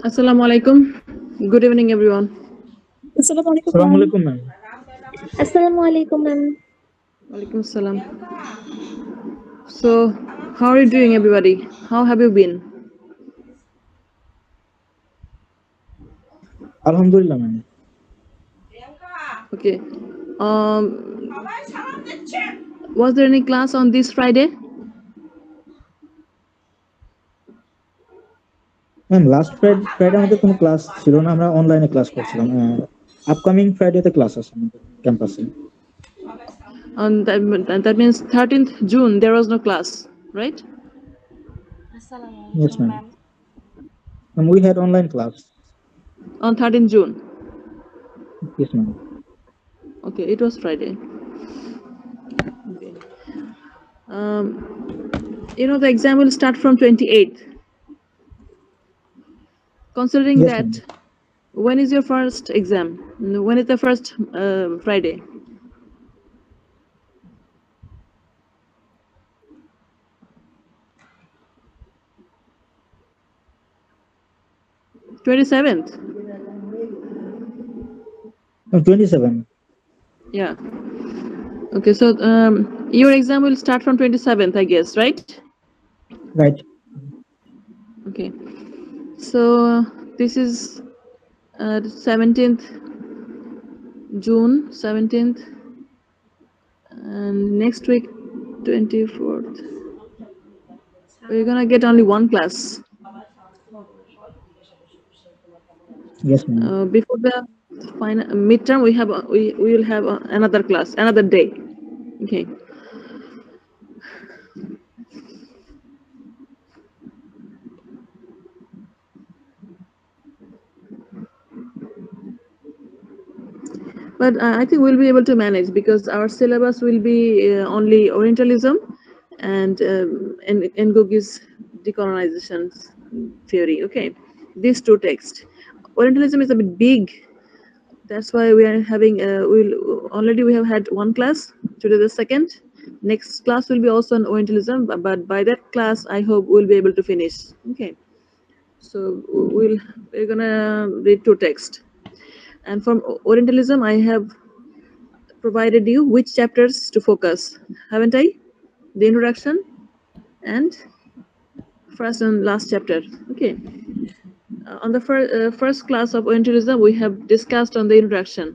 Assalamu alaikum. Good evening, everyone. Assalamu alaikum, Assalamu ma'am. alaikum, ma'am. Assalamu alaikum, ma'am. Alaikum salam. So, how are you doing, everybody? How have you been? Alhamdulillah, ma'am. Okay. Was there any class on this Friday? Ma'am last Friday আমাদের কোনো class ছিল না, আমরা অনলাইনে class করছিলাম। Upcoming ফ্রাইডেতে class আছে আমাদের ক্যাম্পাসে। On that means 13th June, there was no class, right? Yes, ma'am. Ma'am, we had online class. On 13th June. Yes, ma'am. Okay, it was Friday. Okay. The exam will start from 28th. Considering Yes, that, ma'am. when is your first exam? When is the first Friday? – 27th. 27. Yeah. Okay, so your exam will start from 27th, I guess, right? Right. Okay. So this is 17th June, 17th, and next week, 24th. We're gonna get only one class. Yes, ma'am. Before the final midterm, we will have another class, another day. Okay. But I think we'll be able to manage because our syllabus will be only Orientalism and Ngogi's decolonization theory. Okay, these two texts. Orientalism is a bit big. That's why we are having. We have had one class. Today the second. Next class will be also on Orientalism, but by that class, I hope we'll be able to finish. Okay. So we're gonna read two texts. And from Orientalism, I have provided you which chapters to focus, haven't I? The introduction and first and last chapter. Okay. On the first class of Orientalism, we have discussed on the introduction.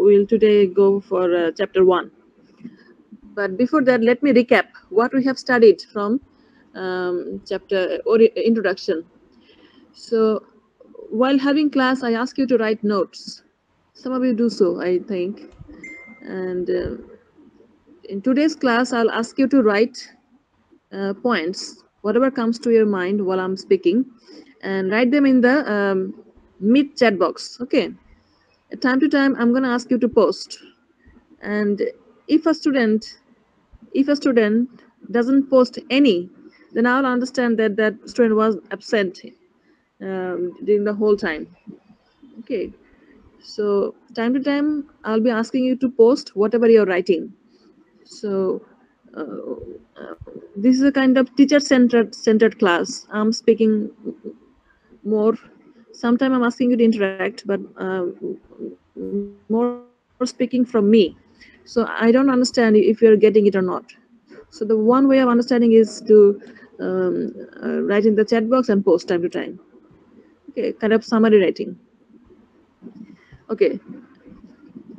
We'll today go for chapter 1. But before that, let me recap what we have studied from chapter or introduction. So while having class, I ask you to write notes. Some of you do so, I think. And in today's class, I'll ask you to write points, whatever comes to your mind while I'm speaking, and write them in the Meet chat box. Okay. Time to time, I'm going to ask you to post. And if a student doesn't post any, then I'll understand that that student was absent during the whole time. Okay. So time to time, I'll be asking you to post whatever you're writing. So this is a kind of teacher-centered class. I'm speaking more. Sometimes I'm asking you to interact, but more speaking from me. So I don't understand if you're getting it or not. So the one way of understanding is to write in the chat box and post time to time. Okay, kind of summary writing. Okay.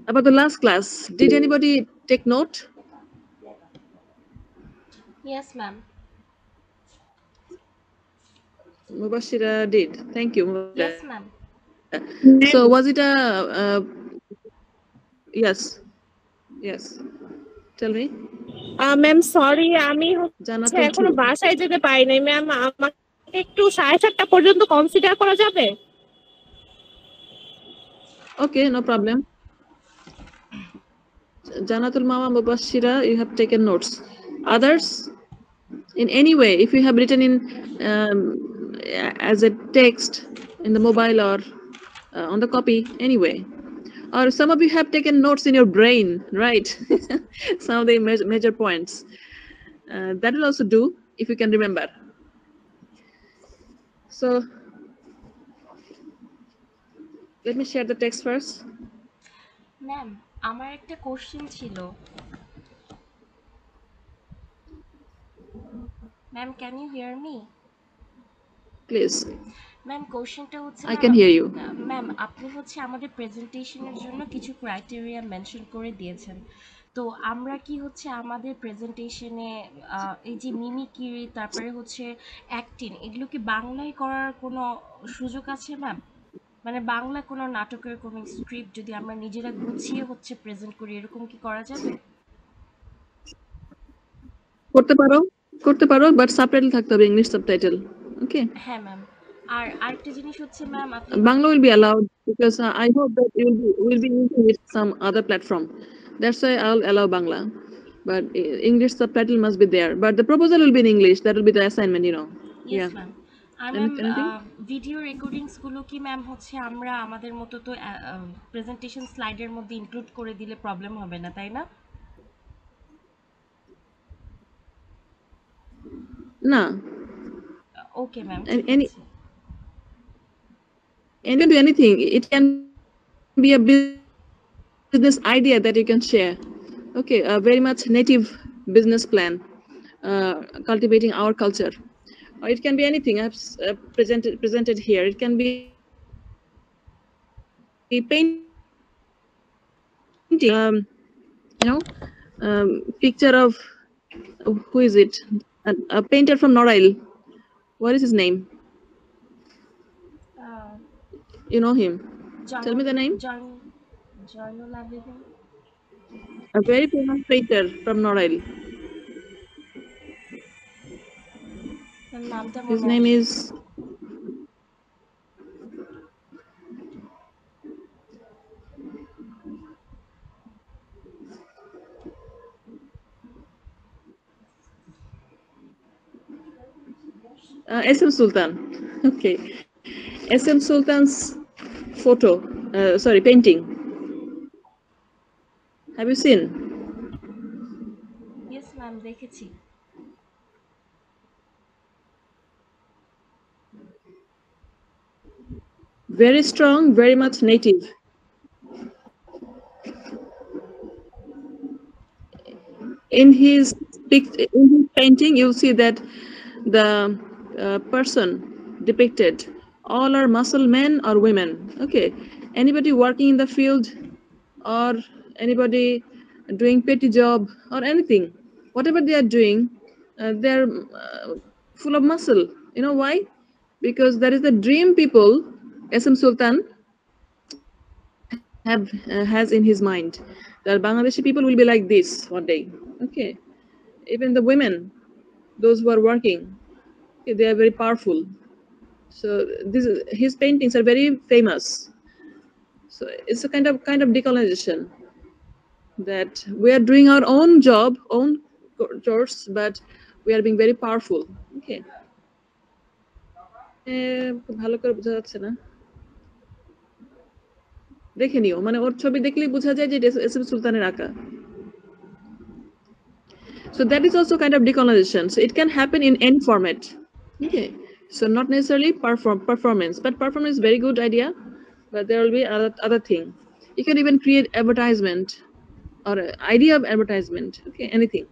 About the last class, did anybody take note? Yes, ma'am. Mubashira did. Thank you, Mubashira. Yes, ma'am. So was it yes? Yes. Tell me. Ma'am sorry, আমি Janatul এখনো 2. বাসায় যেতে পারি নাই ma'am. আমাকে একটু 7:30 পর্যন্ত consider করা যাবে? Okay, no problem. Janatul Mama, Mubashira, you have taken notes. Others, in any way, if you have written in as a text in the mobile or on the copy, anyway. Or some of you have taken notes in your brain, right? Some of the major points. That will also do if you can remember. So let me share the text first. Ma'am আমার একটা question ছিল। Ma'am can you hear me? Please, ma'am কোশ্চেনটা হচ্ছে I can hear you. Ma'am আপনি হচ্ছে আমাদের প্রেজেন্টেশনের জন্য কিছু ক্রাইটেরিয়া মেনশন করে দিয়েছেন। তো আমরা কি হচ্ছে আমাদের প্রেজেন্টেশনে এই যে মিমিক্রি তারপরে হচ্ছে অ্যাক্টিং এগুলো কি বাংলায় করার কোনো সুযোগ আছে ম্যাম? মানে বাংলা কোনো নাটকের কোনো স্ক্রিপ্ট যদি আমরা নিজেরা গুছিয়ে হচ্ছে প্রেজেন্ট করি এরকম কি করা যাবে? করতে পারো বাট সাবটাইটেল থাকতে হবে, ইংলিশ সাবটাইটেল। ওকে, হ্যাঁ ম্যাম। আর আরেকটা জিনিস হচ্ছে ম্যাম আপনি Bangla will be allowed because I hope that you will be using with some other platform. That's why I'll allow Bangla, but English subtitle must be there. But the proposal will be in English. That will be the assignment, you know. Yes Yeah. Ma'am. আর ma'am Anything? Video রেকর্ডিংসগুলো কি ma'am হচ্ছে আমরা আমাদের মতো তো presentation স্লাইডের মধ্যে ইনক্লুড করে দিলে প্রবলেম হবে না তাই না? No. ওকে ম্যাম And ঠিক আছে। you can do anything. It can be a business idea that you can share. Okay, a very much native business plan, cultivating our culture. Or it can be anything I've presented here. It can be painting, picture of who is it? A painter from Norail. What is his name? You know him? Tell me the name. Zainul Abedin. A very famous painter from Norail. নামটা His মনে name আসছে। is SM Sultan. Okay, SM Sultan's photo. Sorry, painting. Have you seen? Yes ma'am দেখেছি। Very strong, very much native. In his painting, you'll see that the person depicted all are muscle men or women. Okay, anybody working in the field or anybody doing petty job or anything, whatever they are doing, they're full of muscle. You know why? Because that is the dream people SM Sultan has in his mind, that Bangladeshi people will be like this one day. Okay, even the women, those who are working, okay, they are very powerful. So his paintings are very famous. So it's a kind of decolonization, that we are doing our own job, own chores, but we are being very powerful. Okay, ভালো করে বোঝা যাচ্ছে না, দেখে নিও, মানে ওর ছবি দেখলেই বোঝা যায় যে এসএম সুলতানের আঁকা। So that is also kind of decolonization. So it can happen in any format. Okay, so not necessarily performance, but performance is very good idea, but there will be other thing. You can even create advertisement or idea of advertisement. Okay, anything.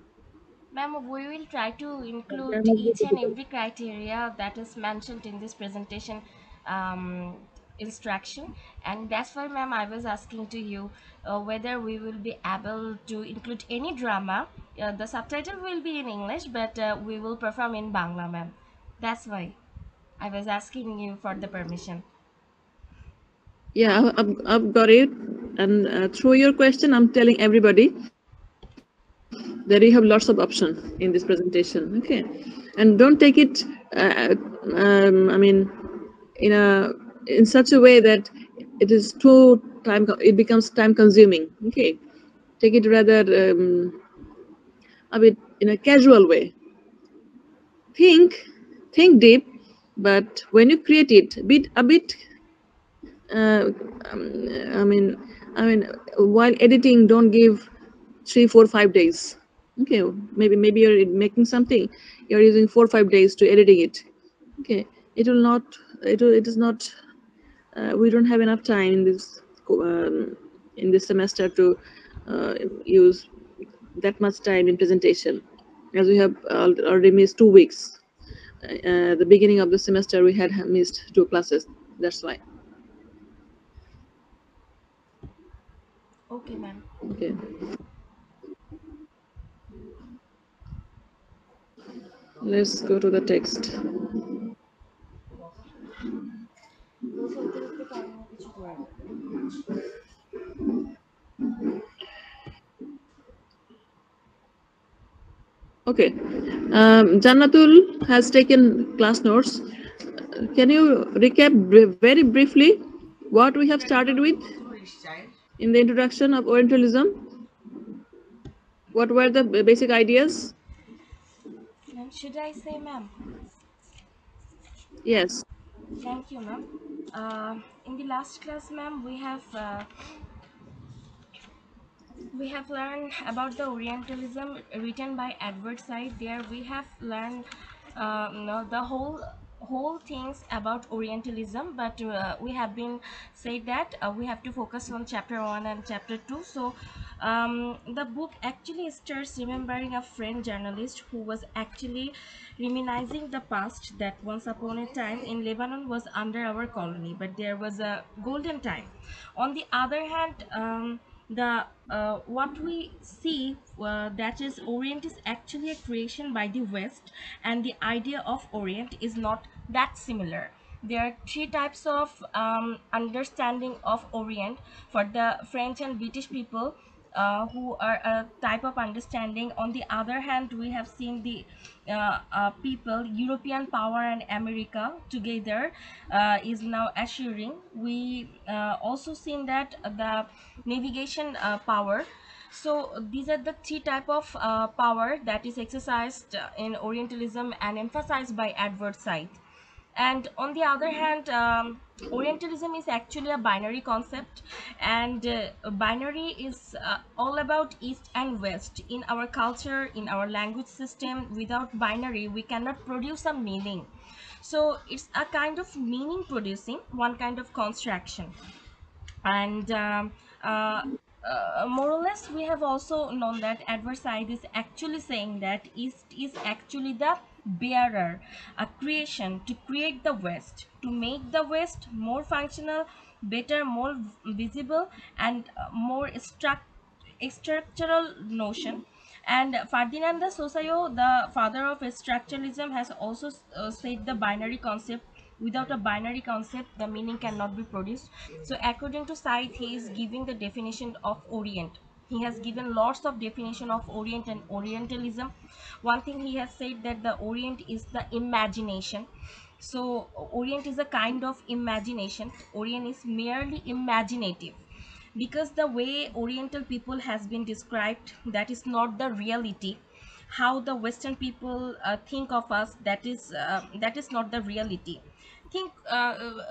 Ma'am, we will try to include each and every criteria that is mentioned in this presentation instruction, and that's why ma'am I was asking to you whether we will be able to include any drama. The subtitle will be in English, but we will perform in Bangla, ma'am. That's why I was asking you for the permission. Yeah, I've got it, and through your question I'm telling everybody that you have lots of option in this presentation. Okay, and don't take it I mean in such a way that it is it becomes time consuming. Okay, take it rather a bit in a casual way. Think deep, but when you create it a bit uh, um, I mean while editing, don't give 3, 4, 5 days. Okay, maybe you're making something, you're using 4, 5 days to editing it. Okay, it will not. It is not. We don't have enough time in this semester to use that much time in presentation, as we have already missed 2 weeks. The beginning of the semester, we had missed 2 classes. That's why. Okay, ma'am. Okay. Let's go to the text. বলছে অতিরিক্ত কারণে কিছু করে না। Okay. Jannatul has taken class notes. Can you recap very briefly what we have started with in the introduction of Orientalism? What were the basic ideas? Ma'am, should I say ma'am? Yes. Thank you, ma'am. In the last class, ma'am, we have learned about the Orientalism written by Edward Said. There we have learned the whole things about Orientalism, but we have been said that we have to focus on chapter 1 and chapter 2. So the book actually starts remembering a French journalist who was actually reminiscing the past, that once upon a time in Lebanon was under our colony, but there was a golden time. On the other hand, the what we see, that is Orient is actually a creation by the West, and the idea of Orient is not that similar. There are three types of understanding of Orient for the French and British people, who are a type of understanding. On the other hand, we have seen the people, European power and America together is now assuring. We also seen that the navigation power. So these are the three type of power that is exercised in Orientalism and emphasized by Edward Said. And on the other hand, Orientalism is actually a binary concept, and binary is all about East and West. In our culture, in our language system, without binary we cannot produce a meaning. So it's a kind of meaning producing one kind of construction. And more or less, we have also known that Edward Said is actually saying that East is actually the bearer, a creation to create the West, to make the West more functional, better, more visible, and more structural notion. And Ferdinand de Saussure, the father of structuralism, has also said the binary concept. Without a binary concept, the meaning cannot be produced. So according to Said, he is giving the definition of Orient. He has given lots of definition of Orient and Orientalism. One thing he has said, that the Orient is the imagination. So Orient is a kind of imagination. Orient is merely imaginative, because the way Oriental people has been described, that is not the reality. How the Western people think of us, that is not the reality. Think,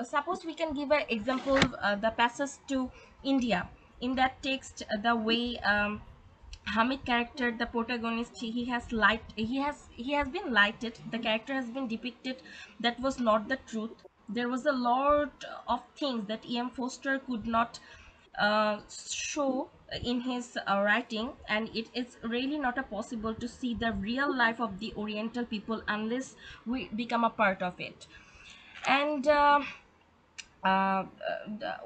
suppose we can give an example, the passage to India. In that text, the way Hamid character, the protagonist, he has been lighted. The character has been depicted that was not the truth. There was a lot of things that E.M. Forster could not show in his writing, and it is really not a possible to see the real life of the Oriental people unless we become a part of it. And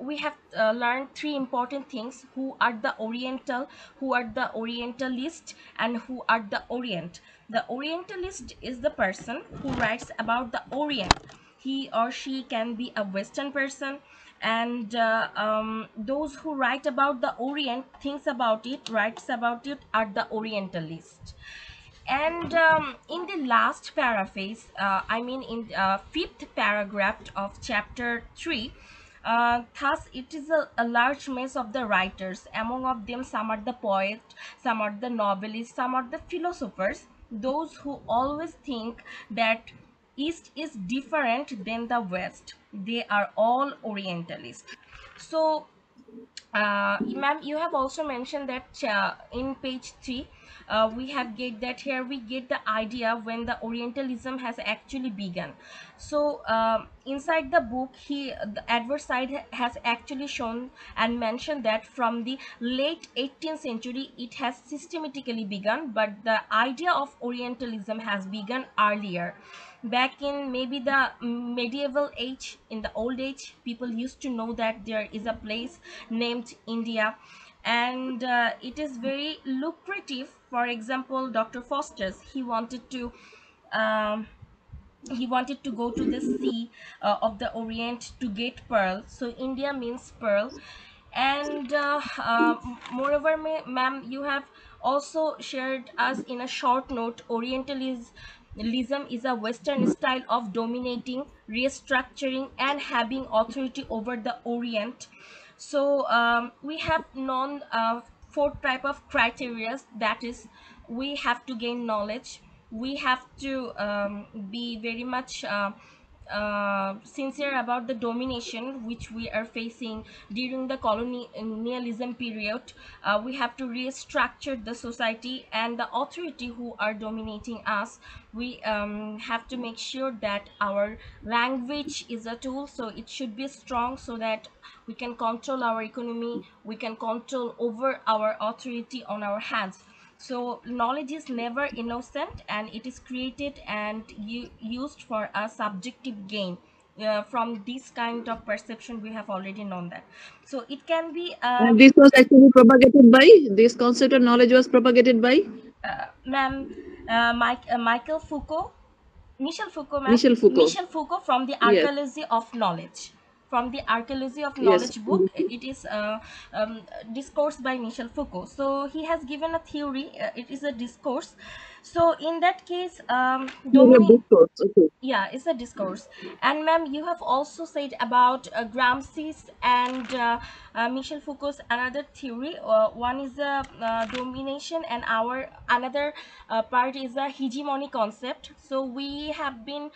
we have learned three important things: who are the Oriental, who are the Orientalist, and who are the Orient. The Orientalist is the person who writes about the Orient. He or she can be a Western person, and those who write about the Orient, thinks about it, writes about it, are the Orientalist. And in the last paraphrase, I mean in fifth paragraph of chapter 3, thus it is a large mass of the writers. Among of them, some are the poets, some are the novelists, some are the philosophers, those who always think that East is different than the West. They are all Orientalists. So Ma'am, you have also mentioned that in page 3, we have get that here we get the idea when the Orientalism has actually begun. So inside the book, the adverse side has actually shown and mentioned that from the late 18th century it has systematically begun, but the idea of Orientalism has begun earlier. Back in maybe the medieval age, in the old age, people used to know that there is a place named India, and it is very lucrative. For example, Dr. Foster's, um, he wanted to go to the sea of the Orient to get pearl. So India means pearl. And moreover, ma'am, you have also shared us in a short note, Orientalism is a Western style of dominating, restructuring, and having authority over the Orient. So we have known four type of criteria, that is, we have to gain knowledge, we have to be very much sincere about the domination which we are facing during the colonialism period. We have to restructure the society and the authority who are dominating us. We have to make sure that our language is a tool, so it should be strong so that we can control our economy, we can control over our authority on our hands. So knowledge is never innocent, and it is created and used for a subjective gain. From this kind of perception, we have already known that. So it can be And this was actually propagated by, this concept of knowledge was propagated by ma'am, Michael Foucault, Michel Foucault, ma'am. Michel Foucault. Michel Foucault, from the Yes, Archaeology of Knowledge. From the Archaeology of yes. Knowledge book, it is discourse by Michel Foucault. So he has given a theory. It is a discourse. So in that case, You have discourse. Okay. yeah, it's a discourse. And ma'am, you have also said about Gramsci's and Michel Foucault's another theory. One is a domination, and our another part is a hegemony concept. So we have been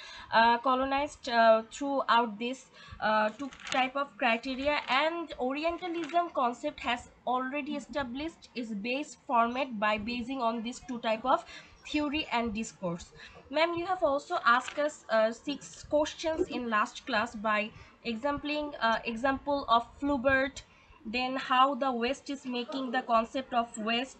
colonized throughout this two type of criteria, and Orientalism concept has already established its base format by basing on these two type of theory and discourse. Ma'am, you have also asked us 6 questions in last class by example of Flaubert, then how the West is making the concept of West.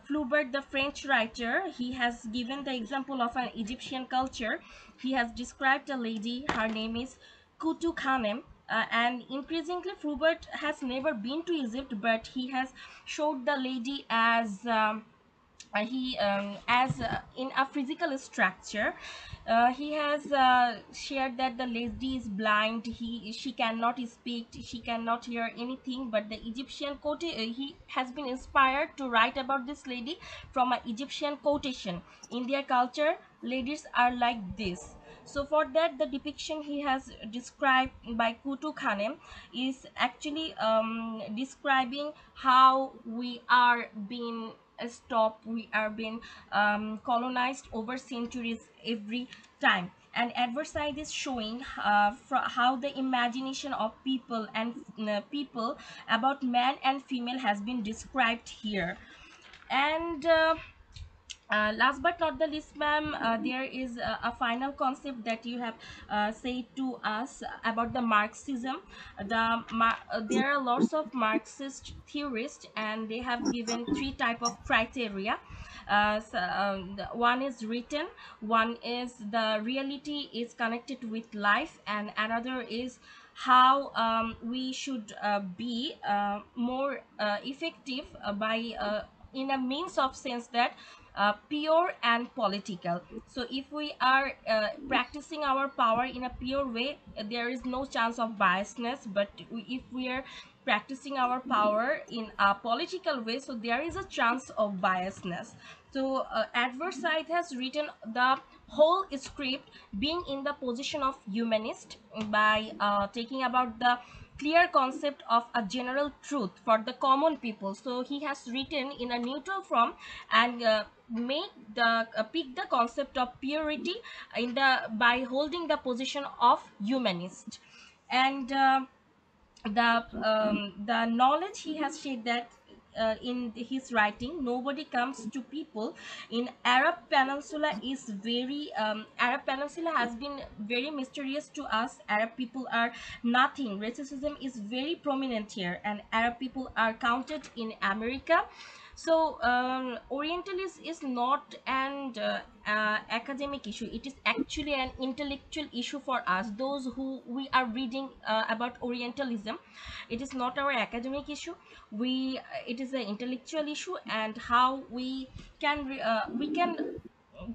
Flaubert, the French writer, he has given the example of an Egyptian culture. He has described a lady, her name is Kutu Khanem. And increasingly, Flaubert has never been to Egypt, but he has showed the lady as he as in a physical structure. He has shared that the lady is blind, she cannot speak, she cannot hear anything, but the Egyptian he has been inspired to write about this lady from an Egyptian quotation. In their culture, ladies are like this. So for that, the depiction he has described by Kutu Khanem is actually describing how we are being stopped, we are being colonized over centuries every time. And adverse side is showing how the imagination of people and people about man and female has been described here. And last but not the least, ma'am, there is a final concept that you have said to us about the Marxism. There are lots of Marxist theorists, and they have given three type of criteria. One is written, one is the reality is connected with life, and another is how we should be more effective by in a means of sense that pure and political. So if we are practicing our power in a pure way, there is no chance of biasness. But if we are practicing our power in a political way, so there is a chance of biasness. So adverse side has written the whole script being in the position of humanist by taking about the clear concept of a general truth for the common people. So he has written in a neutral form and make the pick the concept of purity in the by holding the position of humanist. And the knowledge he has shared that in his writing, nobody comes to people in Arab Peninsula is very Arab Peninsula has been very mysterious to us. Arab people are nothing. Racism is very prominent here, and Arab people are counted in America. So Orientalism is not an academic issue. It is actually an intellectual issue for us, those who we are reading about Orientalism. It is not our academic issue. It is an intellectual issue, and how we can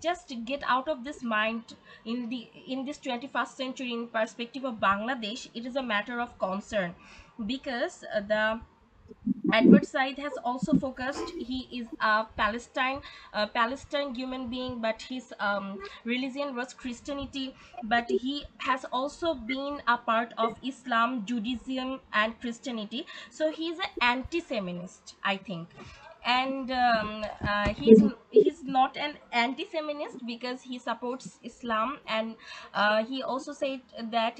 just get out of this mind in this 21st century in perspective of Bangladesh. It is a matter of concern, because the Edward Said has also focused. He is a Palestine human being, but his religion was Christianity. But he has also been a part of Islam, Judaism, and Christianity. So he is an anti-Semitist, I think. And he's not an anti-Semitist because he supports Islam, and he also said that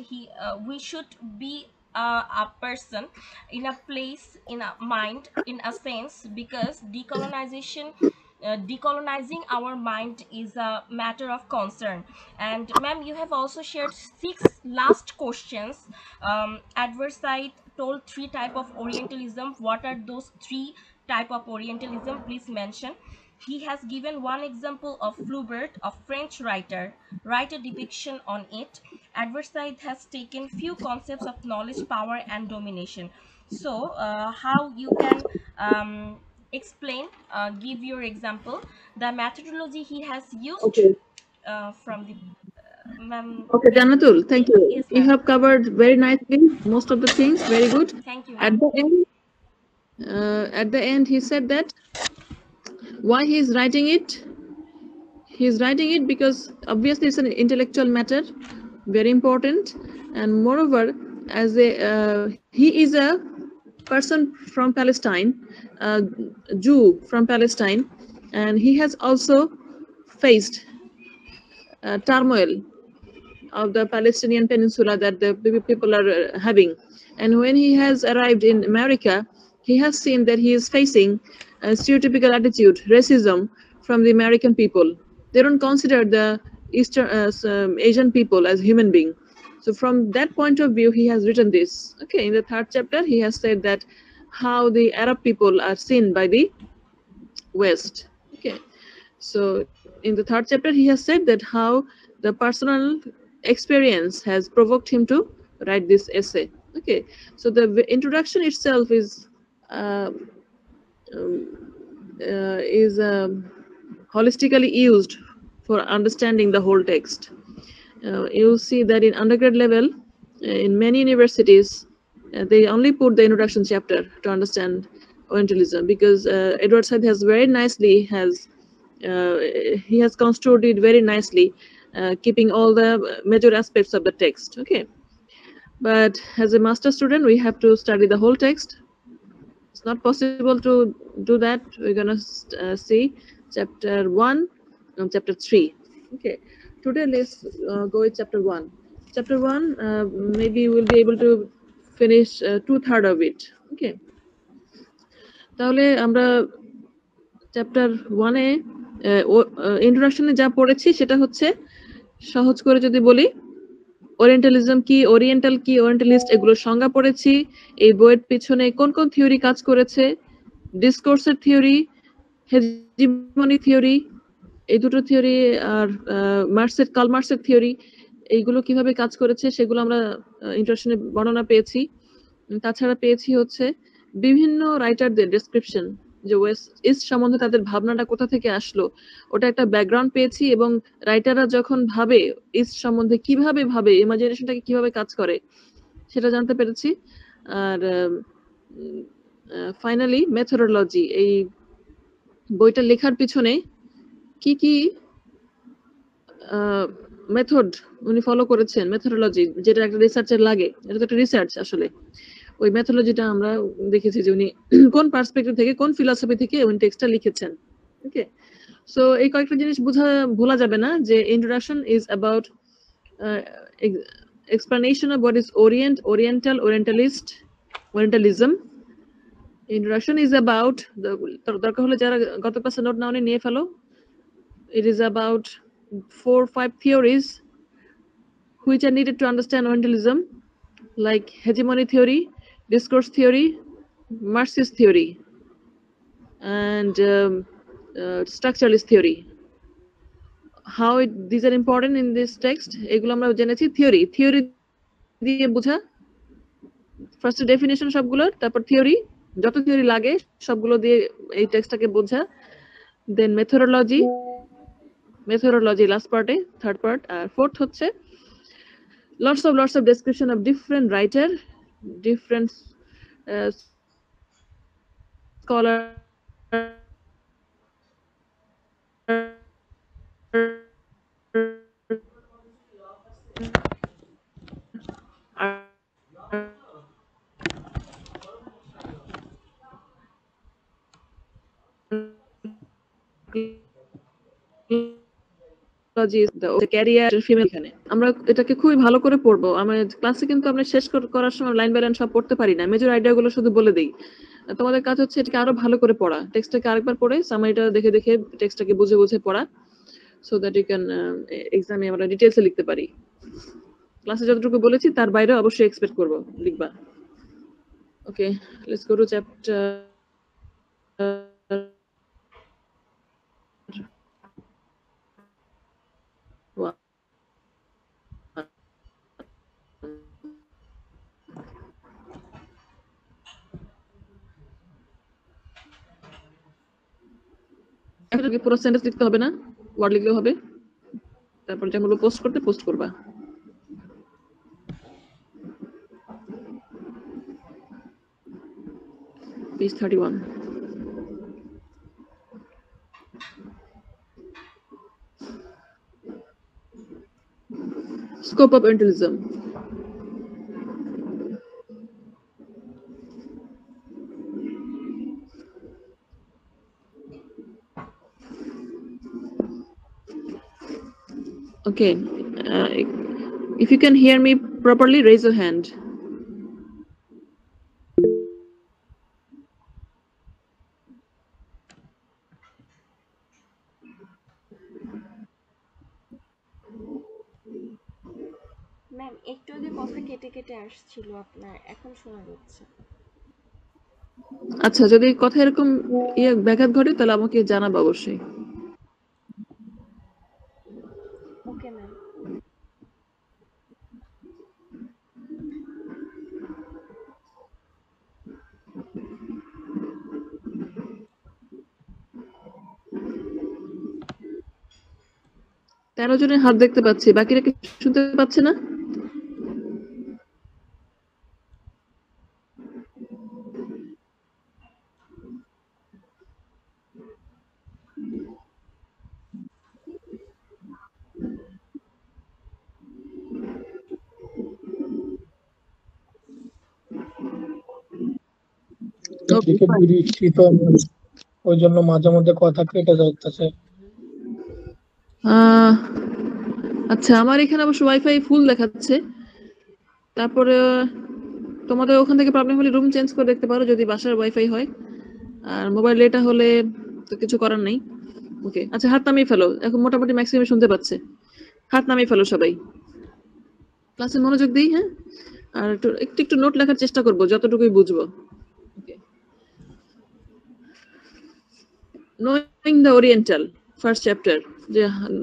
we should be a person in a place, in a mind, in a sense, because decolonizing our mind is a matter of concern. And ma'am, you have also shared 6 last questions. Adversite told 3 type of Orientalism. What are those 3 type of Orientalism? Please mention. He has given one example of Flaubert, a French writer, write a depiction on it. Adversite has taken few concepts of knowledge, power, and domination. So, how you can explain, give your example, the methodology he has used Okay. from the ma'am. Okay, Janatul, thank you. Yes, You ma'am. have covered very nicely most of the things. Very good. Thank you, At ma'am. the end, he said that why he is writing it. He is writing it because obviously it's an intellectual matter, very important, and moreover, as he is a person from Palestine, a Jew from Palestine, and he has also faced turmoil of the Palestinian peninsula that the people are having. And when he has arrived in America, he has seen that he is facing a stereotypical attitude, racism from the American people. They don't consider the Asian people as human being. So from that point of view, he has written this. Okay, in the 3rd chapter, he has said that how the Arab people are seen by the West. Okay, so in the 3rd chapter, he has said that how the personal experience has provoked him to write this essay. Okay, so the introduction itself is holistically used for understanding the whole text. You'll see that in undergrad level, in many universities, they only put the introduction chapter to understand Orientalism, because Edward Said has very nicely he has construed it very nicely, keeping all the major aspects of the text. Okay, but as a master student, we have to study the whole text. It's not possible to do that. We're gonna see chapter 1 and chapter 3. Okay, today let's go with chapter 1. Chapter 1, maybe we'll be able to finish 2/3 of it. Okay, তাহলে আমরা chapter 1-এ ইন্ট্রোডাকশনে যা পড়েছি সেটা হচ্ছে, সহজ করে যদি বলি, ওরিয়েন্টালিজম কি, ওরিয়েন্টাল কি, ওরিয়েন্টালিস্ট, এগুলোর সংজ্ঞা পড়েছি। এই বইয়ের পিছনে কোন কোন থিওরি কাজ করেছে, ডিসকোর্সের থিওরি, হেজিমনি থিওরি, এই দুটো থিওরি, আর কার্ল মার্কসের থিওরি, এইগুলো কিভাবে কাজ করেছে সেগুলো আমরা ইন্ট্রোডাকশনে বর্ণনা পেয়েছি। তাছাড়া পেয়েছি হচ্ছে বিভিন্ন রাইটারদের ডেসক্রিপশন, যে ওয়েস্ট ইস্ট সম্বন্ধে তাদের ভাবনাটা কোথা থেকে আসলো, ওটা একটা ব্যাকগ্রাউন্ড পেয়েছি, এবং রাইটাররা যখন ভাবে ইস্ট সম্বন্ধে কিভাবে ভাবে, ইমাজিনেশনটাকে কিভাবে কাজ করে সেটা জানতে পেরেছি। আর ফাইনালি মেথোডোলজি, এই বইটা লেখার পিছনে কি কি মেথড উনি ফলো করেছেন, মেথোডোলজি, যেটা একটা রিসার্চের লাগে, এটা তো একটা রিসার্চ আসলে। ওই মেথোডোলজিটা আমরা দেখেছি যে উনি কোন পার্সপেক্টিভ থেকে, কোন ফিলসফি থেকে উনি টেক্সটটা লিখেছেন। ওকে, সো এই কয়েকটা জিনিস ভোলা যাবে না, যে introduction is about explanation of what is Orient, Oriental, Orientalist, Orientalism. Introduction is about দরকার হলে যারা গত ক্লাসে নোট নাও নিয়ে ফেলো. It is about 4 or 5 theories which are needed to understand Orientalism, like hegemony theory, discourse theory, Marxist theory, and structuralist theory. How these are important in this text? এগুলো আমরা জেনেছি theory দিয়ে বোঝা. ফার্স্ট ডেফিনিশন সবগুলোর, তারপর theory, যত theory লাগে সবগুলো দিয়ে এই টেক্সটটাকে বোঝা. দেন মেথোডোলজি লাস্ট পার্টে, থার্ড পার্ট. আর ফোর্থ হচ্ছে lots of description of different writer, different scholar, career female. এখানে আমরা এটাকে খুবই ভালো করে পড়বো. আমরা ক্লাসে কিন্তু আমরা শেষ করার সময় লাইন বাই লাইন সব পড়তে পারি না, মেজর আইডিয়া গুলো শুধু বলে দিই. তোমাদের কাজ হচ্ছে এটাকে আরো ভালো করে পড়া, টেক্সটটাকে আরেকবার পড়ে সামারিটা দেখে দেখে টেক্সটটাকে বুঝে বুঝে পড়া, সো দ্যাট ইউ ক্যান এক্সামে আমরা ডিটেইলসে লিখতে পারি. ক্লাসে যতটুকু বলেছি তার বাইরে অবশ্যই এক্সপেক্ট করব লিখবা. ওকে, লেটস গো টু চ্যাপ্টার. পুরো সেন্টেন্স লিখতে হবে না, ওয়ার্ড লিখলেও হবে. তারপর যেগুলো পোস্ট করবা. Page 31. Scope of Orientalism. Okay, if you can hear me properly, raise your hand. Ma'am একটু আগে কথা কেটে কেটে আসছিল আপনার, এখন শোনা যাচ্ছে. আচ্ছা, যদি কথা এরকম ব্যাঘাত ঘটে তাহলে আমাকে জানাবো অবশ্যই. Okay ma'am. তেরো জনের হাত দেখতে পাচ্ছি, বাকিরা কি শুনতে পাচ্ছে না? ওই জন্য মাঝে মধ্যে কথা কেটে যাচ্ছে. আচ্ছা, আমার এখানে অবশ্য ওয়াইফাই ফুল দেখাচ্ছে. তারপরে তোমাদের ওখান থেকে প্রবলেম হলে রুম চেঞ্জ করে দেখতে পারো যদি বাসার ওয়াইফাই হয়, আর মোবাইলে এটা হলে তো কিছু করার নেই. ওকে, আচ্ছা, হাত নামিয়ে ফেলো. এখন মোটামুটি ম্যাক্সিমাম শুনতে পাচ্ছে. হাত নামিয়ে ফেলো সবাই, ক্লাসে মনোযোগ দিই. হ্যাঁ, আর একটু নোট লেখার চেষ্টা করবো যতটুকুই বুঝবো. Knowing the Oriental, first chapter.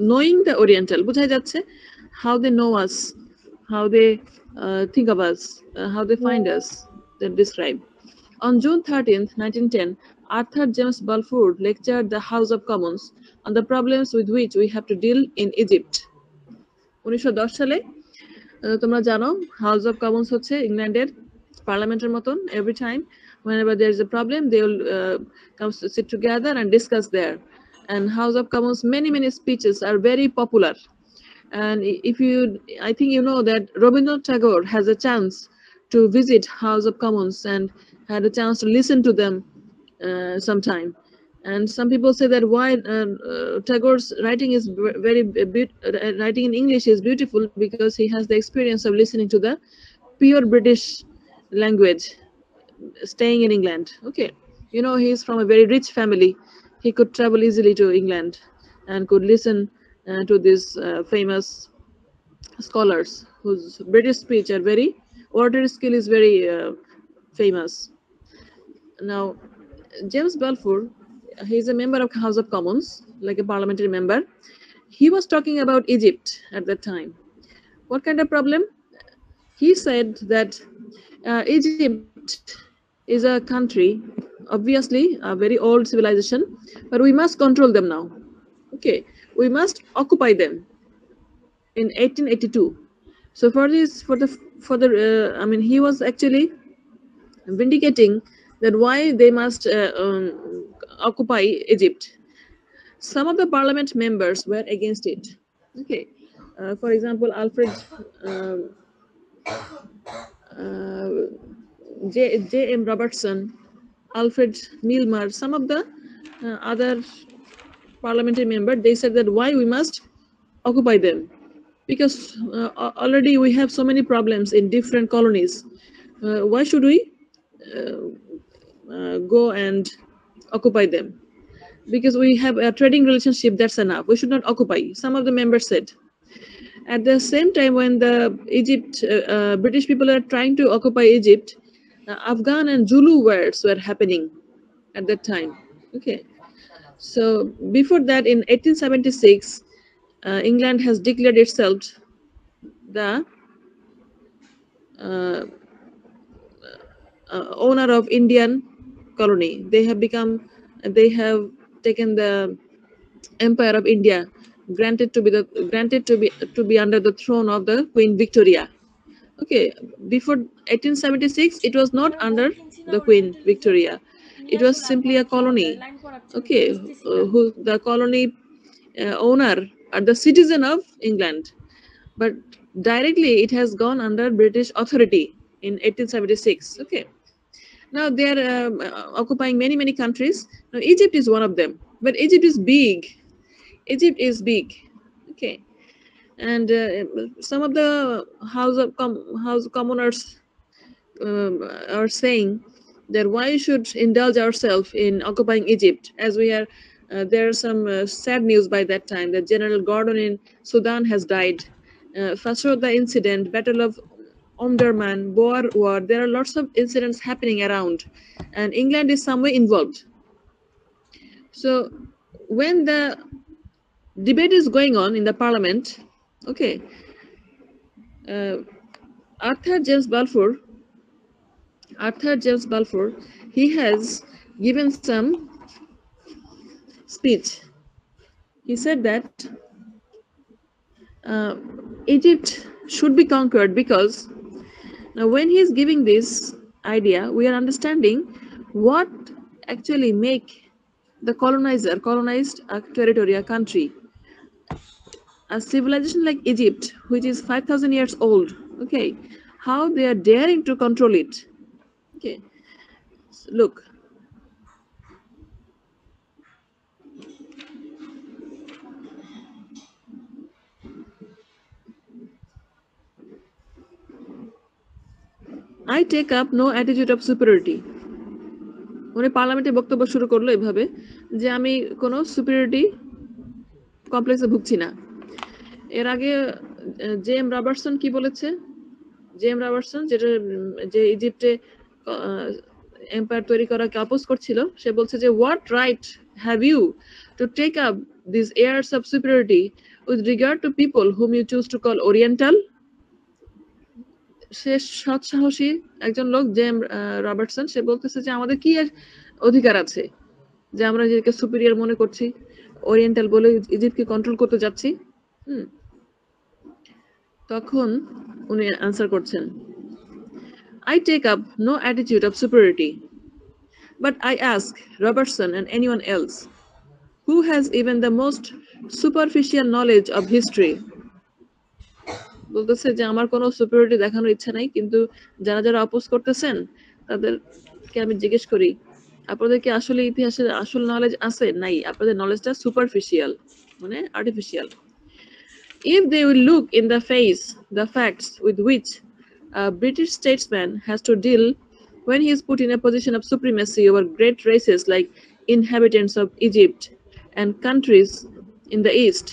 Knowing the Oriental, বুঝাই যাচ্ছে how they know us, how they think of us, how they find us, they describe. On June 13th, 1910, Arthur James Balfour lectured the House of Commons on the problems with which we have to deal in Egypt. 1910 সালে তোমরা জানো house of Commons হচ্ছে ইংল্যান্ডের পার্লামেন্টের মতন. Every time whenever there is a problem, they will come sit together and discuss there. And House of Commons, many speeches are very popular. And if you, I think you know that Rabindranath Tagore has a chance to visit House of Commons and had a chance to listen to them sometime. And some people say that why Tagore's writing is writing in English is beautiful because he has the experience of listening to the pure British language staying in England. Okay, you know, he's from a very rich family. He could travel easily to England and could listen to these famous scholars whose British speech are very, oratory skill is very famous. Now, James Balfour, he's a member of House of Commons, like a parliamentary member. He was talking about Egypt at that time. What kind of problem? He said that Egypt is a country, obviously a very old civilization, but we must control them now. Okay, we must occupy them in 1882. So for this, I mean, he was actually vindicating that why they must occupy Egypt. Some of the parliament members were against it. Okay, for example, Alfred J.M. Robertson, Alfred Milner, some of the other parliamentary members, they said that why we must occupy them, because already we have so many problems in different colonies. Why should we go and occupy them? Because we have a trading relationship, that's enough. We should not occupy. Some of the members said. At the same time, when the British people are trying to occupy Egypt, Afghan and Zulu wars were happening at that time. Okay, so before that, in 1876, England has declared itself the owner of Indian colony. They have taken the Empire of India, granted to be under the throne of the Queen Victoria. Okay, before 1876, it was not under the Queen Victoria. It was simply a colony. Okay, who the colony owner are the citizen of England, but directly it has gone under British authority in 1876. Okay, now they are occupying many countries. Now Egypt is one of them, but Egypt is big. Egypt is big. Okay, and some of the House commoners are saying that why should indulge ourselves in occupying Egypt, as we are. There are some sad news by that time that General Gordon in Sudan has died. Fashoda incident, Battle of Omdurman, Boer War. There are lots of incidents happening around, and England is somewhere involved. So when the debate is going on in the parliament, okay, Arthur James Balfour, he has given some speech. He said that Egypt should be conquered, because now when he is giving this idea, we are understanding what actually make the colonizer colonized a territory, a country. A civilization like Egypt, which is 5,000 years old, okay, how they are daring to control it. Okay, so look. I take up no attitude of superiority. উনি পার্লামেন্টে বক্তব্য শুরু করলো এভাবে যে আমি কোনো superiority কমপ্লেক্সে ভুগছি না। এর আগে জে.এম. রবার্টসন কি বলেছে? জে.এম. রবার্টসন যে ইজিপ্টে এম্পায়ার তৈরি করাকে অপোজ করছিল, সে বলছে যে what right have you to take up this airs of superiority with regard to people whom you choose to call oriental. সে সৎসাহসী একজন লোক জে.এম. রবার্টসন, সে বলতেছে যে আমাদের কি অধিকার আছে যে আমরা নিজেকে সুপিরিয়র মনে করছি, ওরিয়েন্টাল বলে ইজিপ্টকে কন্ট্রোল করতে যাচ্ছি। তখন উনি আনসার করছেন, I take up no attitude of superiority, but I ask Robertson and anyone else who has even the most superficial knowledge of history. বলতেছে যে আমার কোনো সুপিরিয়রিটি দেখানোর ইচ্ছা নাই, কিন্তু যারা অপোজ করতেছেন তাদেরকে আমি জিজ্ঞেস করি আপনাদের কি আসলে ইতিহাসের আসল নলেজ আছে? নাই, আপনাদের নলেজটা সুপারফিশিয়াল, মানে artificial. If they will look in the face the facts with which a British statesman has to deal when he is put in a position of supremacy over great races like inhabitants of Egypt and countries in the East.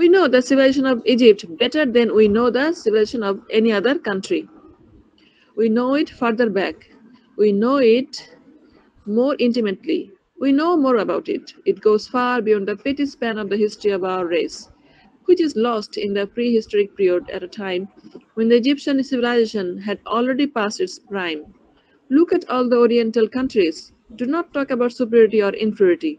We know the civilization of Egypt better than we know the civilization of any other country. We know it further back. We know it more intimately. We know more about it. It goes far beyond the petty span of the history of our race, which is lost in the prehistoric period at a time when the Egyptian civilization had already passed its prime. Look at all the Oriental countries. Do not talk about superiority or inferiority.